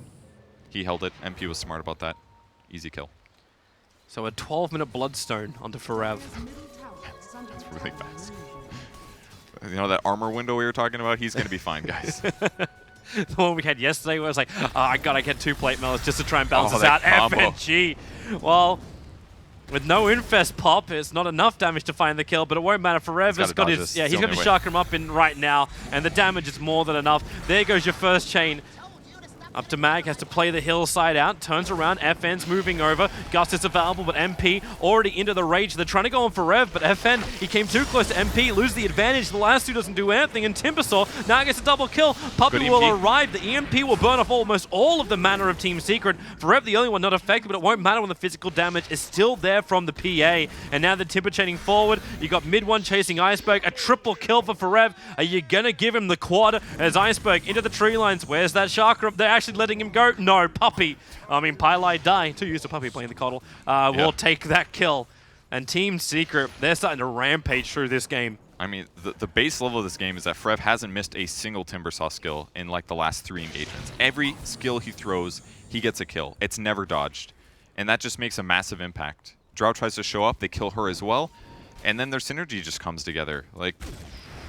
he held it. MP was smart about that. Easy kill. So a 12-minute Bloodstone onto Forev. That's really fast. You know that armor window we were talking about? He's going to be fine, guys. The one we had yesterday where I was like, oh, I gotta get 2 plate melons just to try and balance this out. FNG. Well, with no Infest pop, it's not enough damage to find the kill, but it won't matter. Forev has got his, he's got his chakram up in right now, and the damage is more than enough. There goes your first chain. Up to Mag, has to play the hillside out, turns around, FN's moving over, Gust is available, but MP already into the rage. They're trying to go on for Rev, but FN, he came too close to MP, loses the advantage. The last two doesn't do anything, and Timbersaw now gets a double kill. Puppy will arrive, the EMP will burn off almost all of the mana of Team Secret. Forev, the only one not affected, but it won't matter when the physical damage is still there from the PA. And now the Timber chaining forward, you got mid one chasing Iceberg, a triple kill for Forev. Are you gonna give him the quad as Iceberg into the tree lines? Where's that chakra? They're actually letting him go. No, Puppy. I mean, Pylai Die, too used to Puppy playing the Coddle, will take that kill. And Team Secret, they're starting to rampage through this game. I mean, the base level of this game is that Forev hasn't missed a single Timbersaw skill in like the last 3 engagements. Every skill he throws, he gets a kill. It's never dodged. And that just makes a massive impact. Drow tries to show up, they kill her as well. And then their synergy just comes together. Like,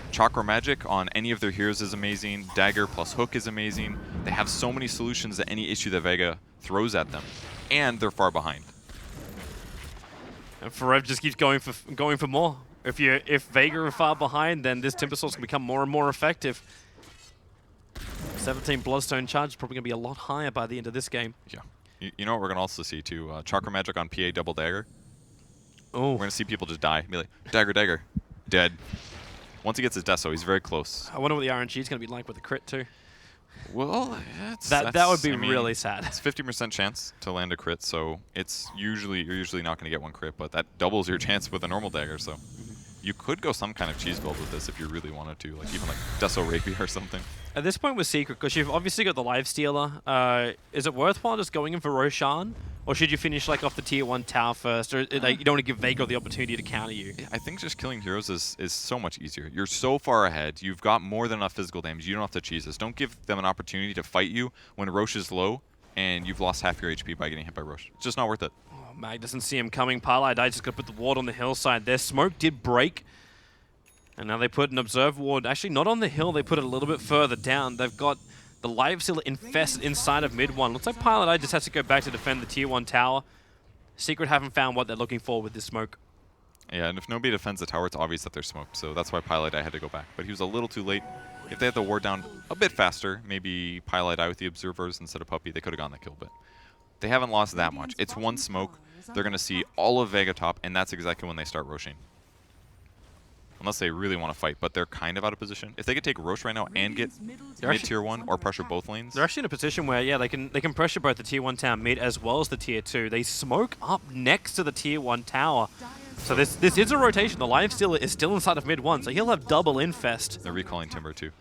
Chakra Magic on any of their heroes is amazing. Dagger plus Hook is amazing. They have so many solutions to any issue that Vega throws at them. And they're far behind. And Forev just keeps going for more. If Vega are far behind, then this Timbersaw's can become more and more effective. 17 Bloodstone charge is probably going to be a lot higher by the end of this game. Yeah. You know what we're going to also see too? Chakra Magic on PA double Dagger. Oh. We're going to see people just die. Be like, Dagger, Dagger. Dead. Once he gets his Deso, he's very close. I wonder what the RNG is going to be like with the crit too. Well, that would be really sad. It's 50% chance to land a crit, so you're usually not going to get 1 crit, but that doubles your chance with a normal dagger. So You could go some kind of cheese build with this if you really wanted to, like even like Deso Rapey or something. At this point with Secret, because you've obviously got the Lifestealer, is it worthwhile just going in for Roshan? Or should you finish like off the tier 1 tower first? Or like, you don't want to give Vega the opportunity to counter you? I think just killing heroes is so much easier. You're so far ahead. You've got more than enough physical damage. You don't have to cheese this. Don't give them an opportunity to fight you when Roche is low and you've lost half your HP by getting hit by Roche. It's just not worth it. Oh, Mag doesn't see him coming. Pylai just got to put the ward on the hillside. Their smoke did break. And now they put an observe ward. Actually, not on the hill. They put it a little bit further down. They've got the Lifestealer infested inside of mid 1. Looks like Pylai just has to go back to defend the tier 1 tower. Secret haven't found what they're looking for with this smoke. Yeah, and if nobody defends the tower, it's obvious that they're smoked. So that's why Pylai had to go back. But he was a little too late. If they had the ward down a bit faster, maybe Pylai with the observers instead of Puppey, they could have gotten the kill. But they haven't lost that much. It's one smoke. They're going to see all of Vega top, and that's exactly when they start Roshing. Unless they really want to fight, but they're kind of out of position. If they could take Roche right now and get mid tier 1 or pressure both lanes. They're actually in a position where, yeah, they can pressure both the tier 1 tower mid as well as the tier 2. They smoke up next to the tier 1 tower. So this is a rotation. The Lifestealer is still inside of mid 1, so he'll have double infest. They're recalling Timber too.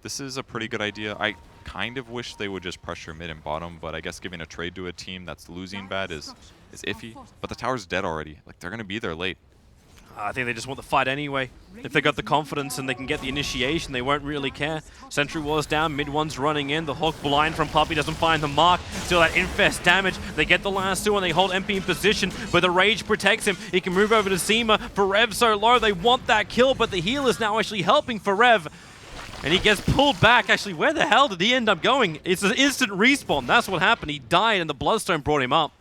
This is a pretty good idea. I kind of wish they would just pressure mid and bottom, but I guess giving a trade to a team that's losing bad is iffy. But the tower's dead already. Like, they're going to be there late. I think they just want the fight anyway. If they got the confidence and they can get the initiation, they won't really care. Sentry War's down, mid 1's running in. The hook blind from Puppey doesn't find the mark. Still that infest damage. They get the last 2 and they hold MP in position, but the rage protects him. He can move over to Seema. Forev so low, they want that kill, but the heal is now actually helping Forev. And he gets pulled back. Actually, where the hell did he end up going? It's an instant respawn. That's what happened. He died and the Bloodstone brought him up.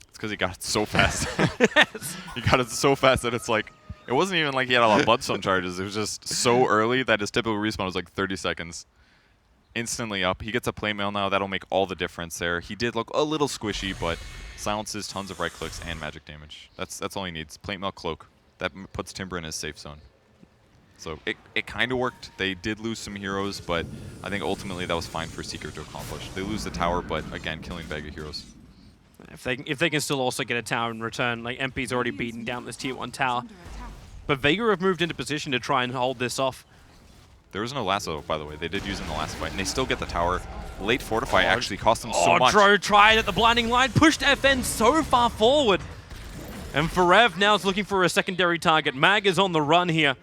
It's because he got it so fast. Yes. He got it so fast that it's like, it wasn't even like he had a lot of Bloodstone charges. It was just so early that his typical respawn was like 30 seconds. Instantly up. He gets a plate mail now. That'll make all the difference there. He did look a little squishy, but silences tons of right clicks and magic damage. That's all he needs. Plate mail, cloak. That puts Timber in his safe zone. So it kind of worked. They did lose some heroes, but I think ultimately that was fine for Secret to accomplish. They lose the tower, but again, killing Vega heroes. If they can still also get a tower in return, like MP's already beaten down this tier 1 tower. But Vega have moved into position to try and hold this off. There was no lasso, by the way. They did use it in the last fight, and they still get the tower. Late Fortify actually cost them so much. Dro tried at the blinding light, pushed FN so far forward. And Forev now is looking for a secondary target. Mag is on the run here.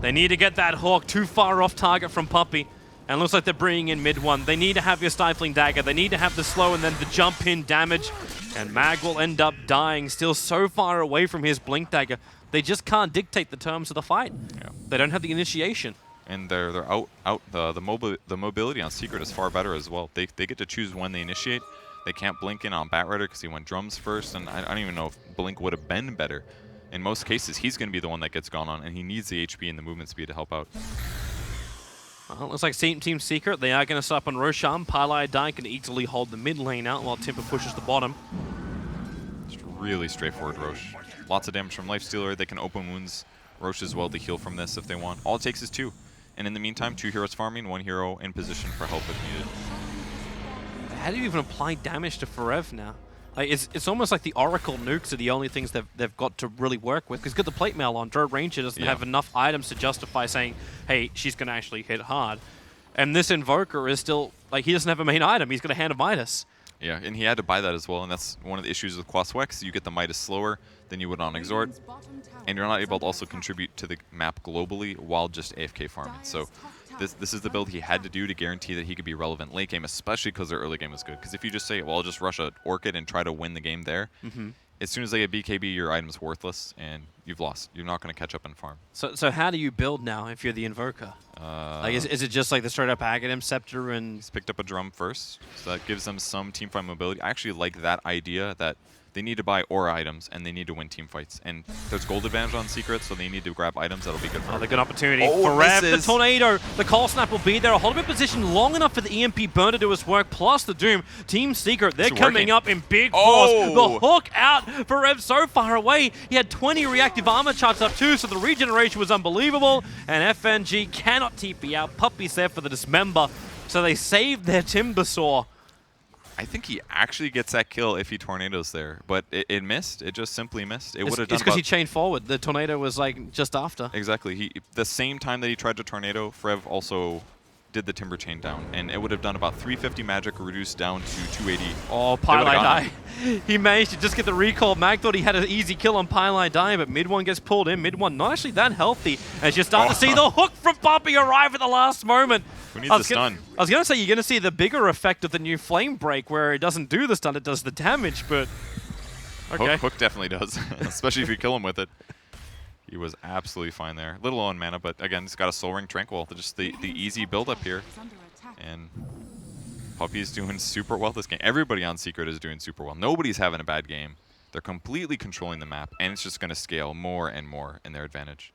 They need to get that Hawk too far off target from Puppey. And looks like they're bringing in mid 1. They need to have your Stifling Dagger. They need to have the slow and then the jump in damage. And Mag will end up dying, still so far away from his Blink Dagger. They just can't dictate the terms of the fight. Yeah. They don't have the initiation. And they're out. The mobility on Secret is far better as well. They get to choose when they initiate. They can't blink in on Batrider because he went drums first. And I don't even know if Blink would have been better. In most cases, he's going to be the one that gets gone on, and he needs the HP and the movement speed to help out. Well, looks like Team Secret, they are going to stop on Roshan. Pylai can easily hold the mid lane out while Timber pushes the bottom. Just really straightforward Roche. Lots of damage from Lifestealer. They can open wounds. Roche as well to heal from this if they want. All it takes is 2. And in the meantime, 2 heroes farming, 1 hero in position for help if needed. How do you even apply damage to Forev now? Like, it's almost like the Oracle nukes are the only things they've got to really work with. Because get the plate mail on, Dro Ranger doesn't have enough items to justify saying, hey, she's going to actually hit hard. And this Invoker is still, like, he doesn't have a main item. He's got a Hand of Midas. Yeah, and he had to buy that as well. And that's one of the issues with Quaswex. You get the Midas slower than you would on Exhort. And you're not able to also contribute to the map globally while just AFK farming. So this is the build he had to do to guarantee that he could be relevant late game, especially because their early game was good. Because if you just say, well, I'll just rush a Orchid and try to win the game there, as soon as they get BKB, your item's worthless, and you've lost. You're not going to catch up and farm. So how do you build now if you're the Invoker? Like, is it just like the straight-up Aghanim Scepter and... He's picked up a drum first, so that gives them some teamfight mobility. I actually like that idea that they need to buy aura items, and they need to win team fights. And there's gold advantage on Secret, so they need to grab items that'll be good for them. They got an opportunity. Forev, the Tornado, the Cold Snap will be there. Hold him in position long enough for the EMP burn to do his work, plus the Doom. Team Secret, they're coming up in big force. The hook out. Forev so far away. He had 20 reactive armor charts up too, so the regeneration was unbelievable. And FNG cannot TP out. Puppey's there for the Dismember, so they saved their Timbersaw. I think he actually gets that kill if he tornadoes there, but it missed. It just simply missed. It would have done. It's because he chained forward. The tornado was like just after. Exactly. The same time that he tried to tornado, Frev also did the timber chain down, and it would have done about 350 magic reduced down to 280. Oh, Pylai die. He managed to just get the recall. Mag thought he had an easy kill on Pylai die, but mid one gets pulled in. Mid one not actually that healthy. As you start to see the hook from Poppy arrive at the last moment. Who needs the stun? I was going to say you're going to see the bigger effect of the new flame break where it doesn't do the stun, it does the damage, but okay. Hook definitely does, especially if you kill him with it. He was absolutely fine there. Little low on mana, but again, he's got a Soul Ring Tranquil. Just the easy build up here. And Puppy's doing super well this game. Everybody on Secret is doing super well. Nobody's having a bad game. They're completely controlling the map, and it's just going to scale more and more in their advantage.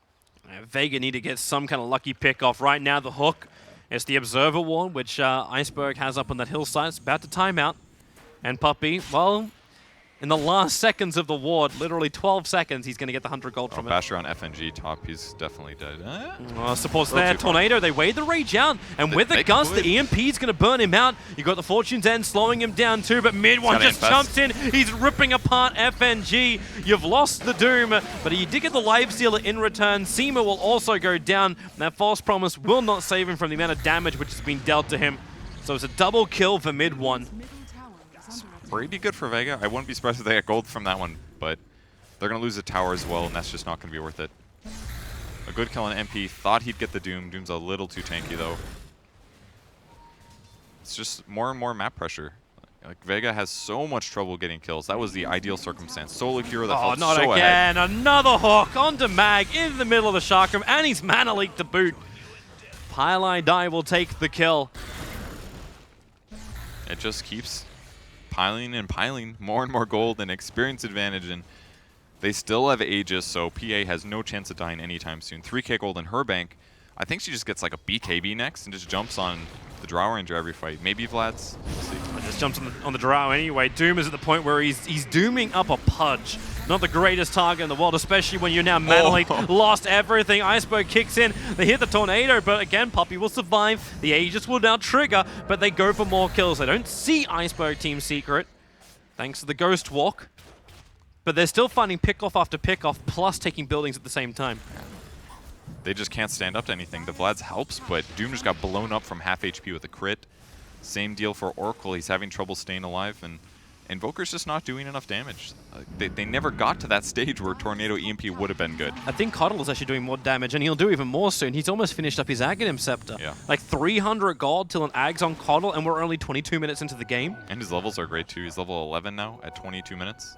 Vega need to get some kind of lucky pick off. Right now, the hook is the Observer Ward, which Iceberg has up on that hillside. It's about to time out. And Puppy, well, in the last seconds of the ward, literally 12 seconds, he's going to get the 100 gold from it. Basher on FNG top, he's definitely dead. Supports there, Tornado, they wait the rage out, and with the gust, the EMP is going to burn him out. You got the Fortune's End slowing him down too, but mid one just jumps in. He's ripping apart FNG. You've lost the Doom, but you did get the Life Stealer in return. Seema will also go down. That False Promise will not save him from the amount of damage which has been dealt to him. So it's a double kill for mid one. Pretty good for Vega. I wouldn't be surprised if they get gold from that one, but they're going to lose the tower as well, and that's just not going to be worth it. A good kill on MP. Thought he'd get the Doom. Doom's a little too tanky, though. It's just more and more map pressure. Like, Vega has so much trouble getting kills. That was the ideal circumstance. Solo hero that felt not so again. ahead. Another hook onto Mag in the middle of the Shark Room, and he's mana leak to boot. Pylai die will take the kill. It just keeps piling and piling more and more gold and experience advantage, and they still have Aegis, so PA has no chance of dying anytime soon. 3k gold in her bank. I think she just gets like a BKB next and just jumps on the Drow Ranger every fight. Maybe Vlad's. We'll see. Just jumps on the Drow anyway. Doom is at the point where he's dooming up a Purge. Not the greatest target in the world, especially when you're now mana lost everything. Iceberg kicks in. They hit the tornado, but again, Puppy will survive. The Aegis will now trigger, but they go for more kills. They don't see Iceberg Team Secret, thanks to the Ghost Walk. But they're still finding pickoff after pickoff, plus taking buildings at the same time. They just can't stand up to anything. The Vlad's helps, but Doom just got blown up from half HP with a crit. Same deal for Oracle. He's having trouble staying alive, and Invoker's just not doing enough damage. They never got to that stage where Tornado EMP would have been good. I think Coddle is actually doing more damage, and he'll do even more soon. He's almost finished up his Aghanim Scepter. Yeah. Like 300 gold till an Ags on Coddle, and we're only 22 minutes into the game. And his levels are great too. He's level 11 now at 22 minutes.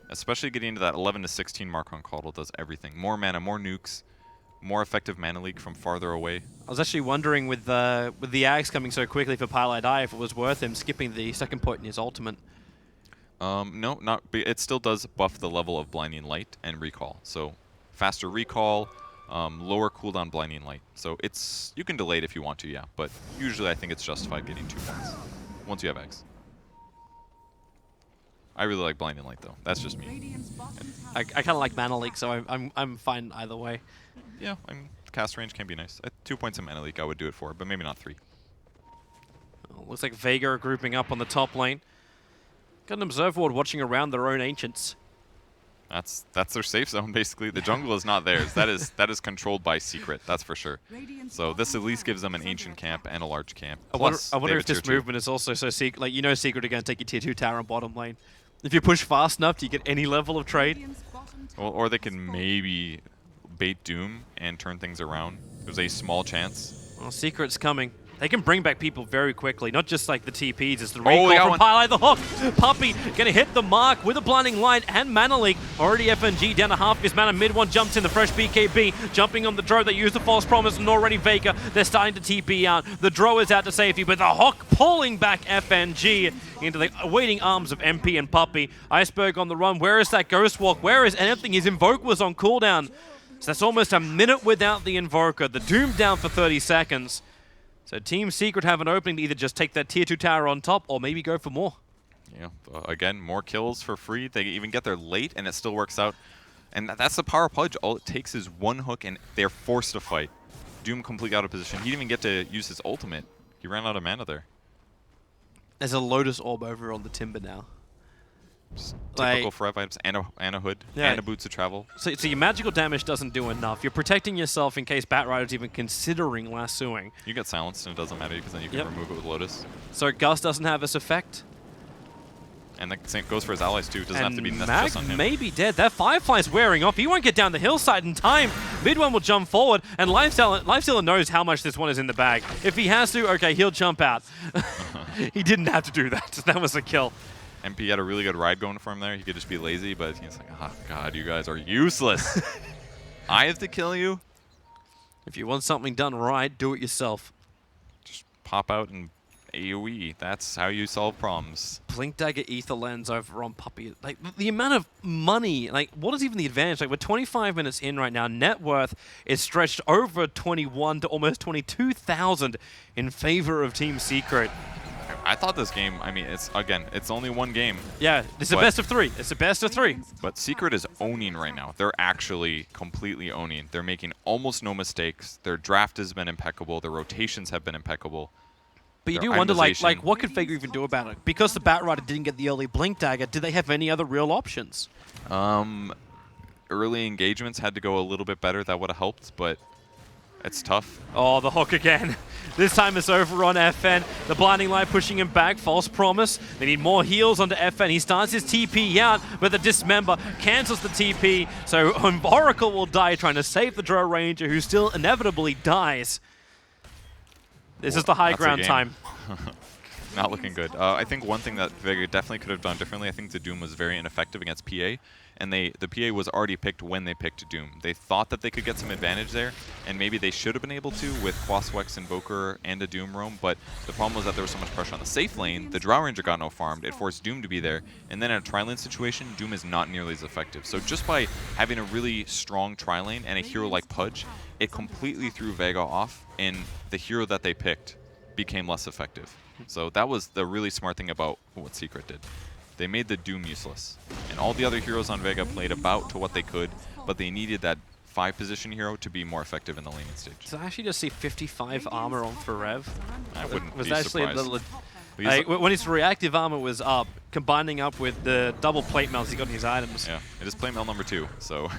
Especially getting into that 11 to 16 mark on Coddle does everything. More mana, more nukes, more effective mana leak from farther away. I was actually wondering with the Ags coming so quickly for Pylai die if it was worth him skipping the second point in his ultimate. No, not. It still does buff the level of Blinding Light and Recall. So faster Recall, lower cooldown Blinding Light. So it's you can delay it if you want to, yeah. But usually I think it's justified getting 2 points once you have Eggs. I really like Blinding Light though. That's just me. I kind of like mana leak, so I'm fine either way. Yeah, cast range can be nice. At 2 points of mana leak, I would do it for, but maybe not 3. Looks like Vega are grouping up on the top lane. Got an Observer Ward watching around their own Ancients. That's their safe zone basically. The jungle is not theirs. That is controlled by Secret. That's for sure. So this at least gives them an ancient camp and a large camp. I wonder if this movement is also so secret. Like, you know, Secret are going to take your tier 2 tower on bottom lane. If you push fast enough, do you get any level of trade? Well, or they can maybe bait Doom and turn things around. There's a small chance. Well, Secret's coming. They can bring back people very quickly, not just like the TPs. It's the recall from Pylai the hook. Puppy gonna hit the mark with a blinding light and mana leak. Already FNG down to half his mana. Mid one jumps in the fresh BKB, jumping on the Drow. They use the false promise, and already Vega. They're starting to TP out. The Drow is out to safety, but the hook pulling back FNG into the waiting arms of MP and Puppy. Iceberg on the run. Where is that Ghost Walk? Where is anything? His Invoke was on cooldown. So that's almost a minute without the Invoker. The Doom down for 30 seconds. So Team Secret have an opening to either just take that tier 2 tower on top or maybe go for more. Yeah, again, more kills for free. They even get there late and it still works out. And that's the power of Pudge. All it takes is one hook and they're forced to fight. Doom completely out of position. He didn't even get to use his ultimate. He ran out of mana there. There's a Lotus Orb over on the Timber now. Just Like, typical for items and a hood Yeah. and a boots of travel. so your magical damage doesn't do enough. You're protecting yourself in case Batrider's even considering lassoing. You get silenced and it doesn't matter because then you can remove it with Lotus. So Gus doesn't have this effect. And the same goes for his allies too. It doesn't have to be And just on Mag him. may be dead. That Firefly's wearing off. He won't get down the hillside in time. Mid one will jump forward, and Lifestealer knows how much this one is in the bag. If he has to, okay, he'll jump out. He didn't have to do that. That was a kill. MP had a really good ride going for him there. He could just be lazy, but he's like, oh god, you guys are useless. I have to kill you? If you want something done right, do it yourself. Just pop out and AoE. That's how you solve problems. Blink Dagger Ether Lens over on Puppey. Like, the amount of money, like, what is even the advantage? Like, we're 25 minutes in right now. Net worth is stretched over 21 to almost 22,000 in favor of Team Secret. I thought this game, I mean, it's only one game. Yeah, it's a best of 3. It's a best of 3. But Secret is owning right now. They're actually completely owning. They're making almost no mistakes. Their draft has been impeccable. Their rotations have been impeccable. But you Their do wonder, like, itemization- what could Vega even do about it? Because the Batrider didn't get the early Blink Dagger, do they have any other real options? Early engagements had to go a little bit better. That would have helped, but it's tough. Oh, the hook again. This time it's over on FN. The Blinding Light pushing him back. False promise. They need more heals onto FN. He starts his TP out, but the Dismember cancels the TP. So Oracle will die trying to save the Drow Ranger, who still inevitably dies. This is the high That's a ground game. time. Not looking good. I think one thing that Vega definitely could have done differently, I think the Doom was very ineffective against PA, and the PA was already picked when they picked Doom. They thought that they could get some advantage there, and maybe they should have been able to with Quaswex, Invoker, and a Doom roam, but the problem was that there was so much pressure on the safe lane, the Drow Ranger got no farmed, it forced Doom to be there, and then in a tri-lane situation, Doom is not nearly as effective. So just by having a really strong tri-lane and a hero like Pudge, it completely threw Vega off, and the hero that they picked became less effective. So that was the really smart thing about what Secret did. They made the Doom useless. And all the other heroes on Vega played about to what they could, but they needed that 5-position hero to be more effective in the laning stage. Did I actually just see 55 armor on Forev? I wouldn't Was be actually surprised. when his reactive armor was up, combining up with the double plate melts he got in his items. Yeah, it is play mail number 2, so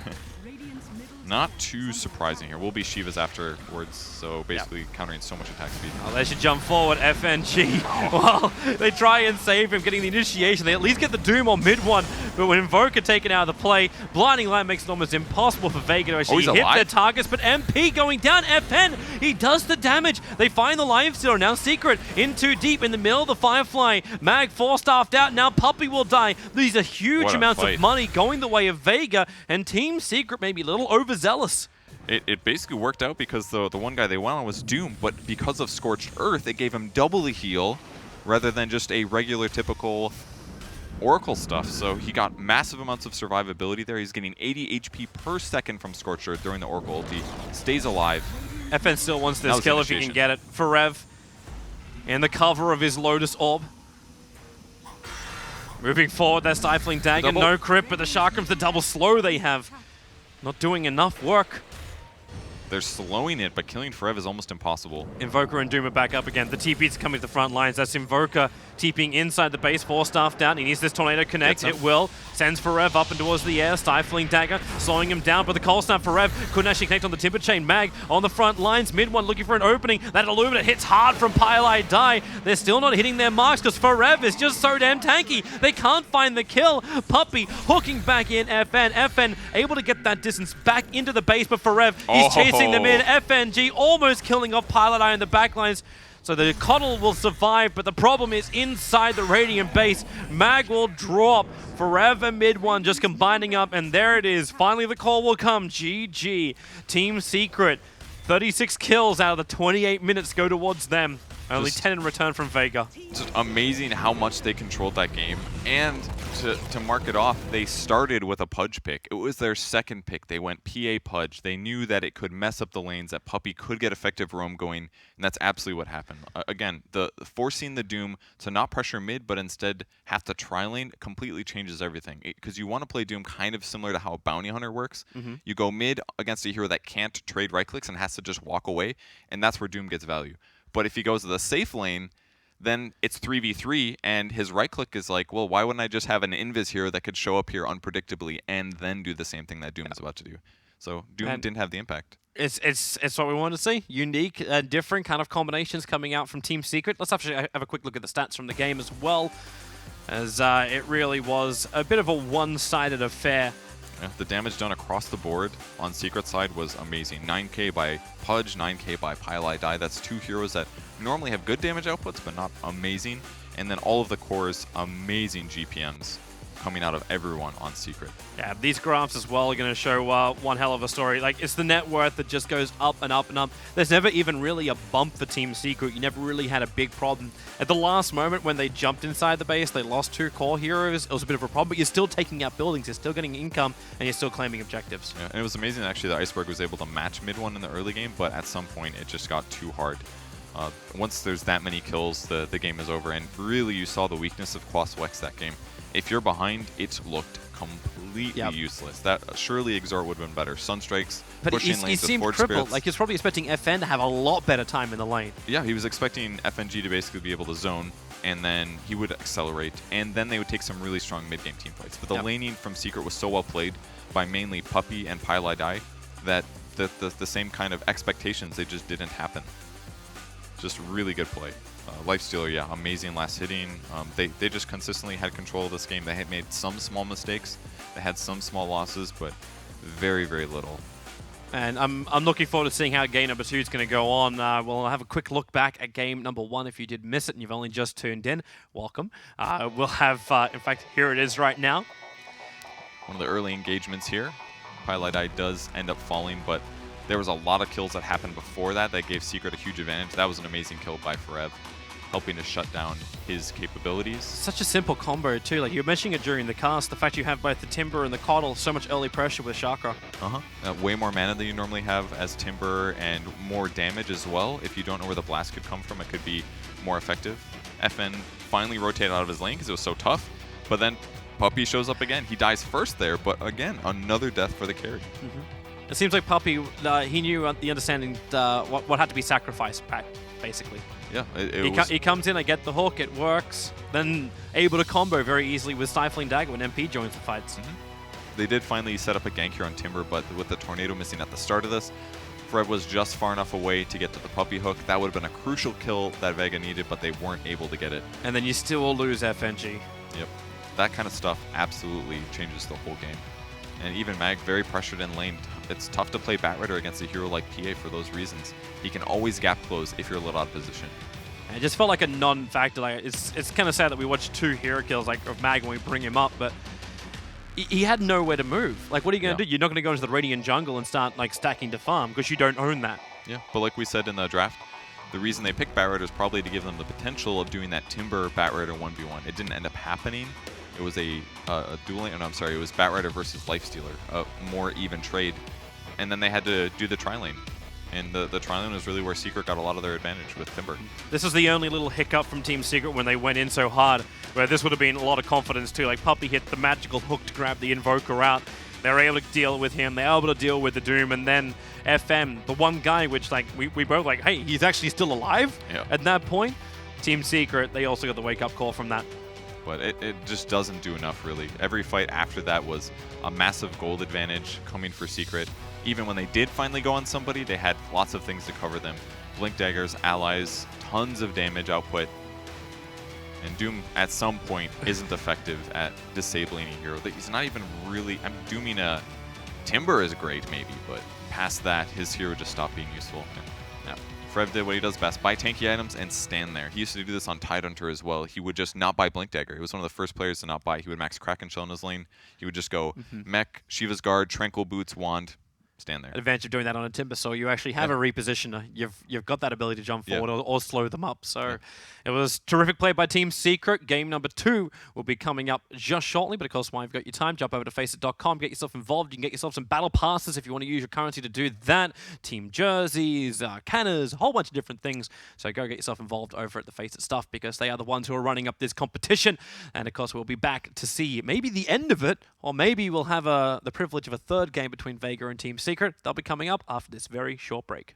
not too surprising here. We'll be Shivas afterwards, so basically countering so much attack speed. Oh, they should jump forward, FNG. Well, they try and save him, getting the initiation. They at least get the Doom on mid one, but when Invoker taken out of the play, Blinding Light makes it almost impossible for Vega to actually hit their targets, but MP going down, FN, he does the damage. They find the Lifestealer, now Secret, in too deep, in the middle of the Firefly. Mag 4-staffed out, now Puppey will die. These are huge amounts of money going the way of Vega, and Team Secret may be a little overzealous. It basically worked out because the one guy they went on was Doom, but because of Scorched Earth, it gave him double the heal rather than just a regular typical Oracle stuff. So he got massive amounts of survivability there. He's getting 80 HP per second from Scorched Earth during the Oracle ulti. Stays alive. FN still wants this kill if he can get it. Forev in the cover of his Lotus Orb. Moving forward, that Stifling Dagger, no crit, but the Chakrams, the double slow they have. Not doing enough work. They're slowing it, but killing Forev is almost impossible. Invoker and Doom are back up again. The TP's coming to the front lines. That's Invoker TPing inside the base, 4-staff down. He needs this Tornado Connect. It will. Sends Forev up and towards the air. Stifling Dagger, slowing him down, but the Cold Snap Forev couldn't actually connect on the Timber Chain. Mag on the front lines. Mid one looking for an opening. That Illumina hits hard from Pile Die. They're still not hitting their marks because Forev is just so damn tanky. They can't find the kill. Puppey hooking back in FN. FN able to get that distance back into the base, but Forev, he's chasing them in. FNG almost killing off Pilot Eye in the backlines. So the Coddle will survive, but the problem is inside the Radiant base. Mag will drop. Forever mid one just combining up, and there it is. Finally the call will come. GG. Team Secret. 36 kills out of the 28 minutes go towards them. Only 10 in return from Vega. Just amazing how much they controlled that game. And to mark it off, they started with a Pudge pick. It was their second pick. They went PA Pudge. They knew that it could mess up the lanes, that Puppey could get effective roam going, and that's absolutely what happened. Again, the forcing the Doom to not pressure mid, but instead have to tri-lane completely changes everything. Because you want to play Doom kind of similar to how a Bounty Hunter works. You go mid against a hero that can't trade right clicks and has to just walk away, and that's where Doom gets value. But if he goes to the safe lane, then it's 3v3, and his right click is like, well, why wouldn't I just have an invis hero that could show up here unpredictably and then do the same thing that Doom is about to do? So Doom didn't have the impact. It's what we want to see. Unique, different kind of combinations coming out from Team Secret. Let's actually have a quick look at the stats from the game as well, as it really was a bit of a one-sided affair. Yeah, the damage done across the board on Secret side was amazing. 9k by Pudge, 9k by Pile Die. That's two heroes that normally have good damage outputs, but not amazing. And then all of the cores, amazing GPMs coming out of everyone on Secret. Yeah, these graphs as well are going to show one hell of a story. Like, it's the net worth that just goes up and up and up. There's never even really a bump for Team Secret. You never really had a big problem. At the last moment when they jumped inside the base, they lost 2 core heroes. It was a bit of a problem, but you're still taking out buildings, you're still getting income, and you're still claiming objectives. Yeah, and it was amazing actually that Iceberg was able to match mid one in the early game, but at some point it just got too hard. Once there's that many kills, the game is over, and really you saw the weakness of Quaswex that game. If you're behind, it looked completely useless. That surely Exort would have been better. Sunstrikes, but pushing he lanes with seemed Forge crippled. Spirits. Like, he was probably expecting FN to have a lot better time in the lane. Yeah, he was expecting FNG to basically be able to zone, and then he would accelerate, and then they would take some really strong mid-game team fights. But the laning from Secret was so well played by mainly Puppy and Pile Die that the same kind of expectations, they just didn't happen. Just really good play. Lifestealer, yeah, amazing last hitting. They just consistently had control of this game. They had made some small mistakes. They had some small losses, but very, very little. And I'm looking forward to seeing how game number 2 is going to go on. We'll have a quick look back at game number 1 if you did miss it and you've only just tuned in. Welcome. We'll have, in fact, here it is right now. One of the early engagements here. Pile Die does end up falling, but there was a lot of kills that happened before that gave Secret a huge advantage. That was an amazing kill by Forev, helping to shut down his capabilities. Such a simple combo too. Like, you were mentioning it during the cast, the fact you have both the Timber and the Coddle, so much early pressure with Chakra. Way more mana than you normally have as Timber, and more damage as well. If you don't know where the blast could come from, it could be more effective. FN finally rotated out of his lane because it was so tough, but then Puppy shows up again. He dies first there, but again, another death for the carry. It seems like Puppy, he knew the understanding what had to be sacrificed, basically. Yeah, he comes in, I get the hook, it works, then able to combo very easily with Stifling Dagger when MP joins the fights. They did finally set up a gank here on Timber, but with the Tornado missing at the start of this, Fred was just far enough away to get to the Puppy hook. That would have been a crucial kill that Vega needed, but they weren't able to get it. And then you still lose FNG. Yep. That kind of stuff absolutely changes the whole game. And even Mag, very pressured in lane. It's tough to play Batrider against a hero like PA for those reasons. He can always gap close if you're a little out of position. And it just felt like a non-factor. Like, it's kind of sad that we watched 2 hero kills of Mag when we bring him up, but he had nowhere to move. Like, what are you going to do? You're not going to go into the Radiant jungle and start stacking to farm because you don't own that. Yeah, but like we said in the draft, the reason they picked Batrider is probably to give them the potential of doing that Timber Batrider 1v1. It didn't end up happening. It was a dueling, no, I'm sorry, it was Batrider versus Lifestealer, a more even trade. And then they had to do the tri-lane. And the tri-lane was really where Secret got a lot of their advantage with Timber. This is the only little hiccup from Team Secret when they went in so hard, where this would have been a lot of confidence too. Like, Puppy hit the magical hook to grab the Invoker out. They were able to deal with him. They were able to deal with the Doom. And then FM, the one guy which, we both hey, he's actually still alive at that point. Team Secret, they also got the wake-up call from that. But it just doesn't do enough, really. Every fight after that was a massive gold advantage coming for Secret. Even when they did finally go on somebody, they had lots of things to cover them. Blink Daggers, allies, tons of damage output. And Doom, at some point, isn't effective at disabling a hero. He's not even really... Dooming a Timber is great, maybe, but past that, his hero just stopped being useful. Yeah. Frev did what he does best, buy tanky items and stand there. He used to do this on Tidehunter as well. He would just not buy Blink Dagger. He was one of the first players to not buy. He would max Kraken Shell in his lane. He would just go Mech, Shiva's Guard, Tranquil Boots, Wand, stand there. Advantage of doing that on a Timber, so you actually have a repositioner. You've got that ability to jump forward or slow them up. So it was terrific play by Team Secret. Game number 2 will be coming up just shortly, but of course, while you've got your time, jump over to FACEIT.com, get yourself involved. You can get yourself some battle passes if you want to use your currency to do that. Team jerseys, canners, a whole bunch of different things. So go get yourself involved over at the FACEIT stuff because they are the ones who are running up this competition. And of course, we'll be back to see maybe the end of it, or maybe we'll have the privilege of a third game between Vega and Team Secret. They'll be coming up after this very short break.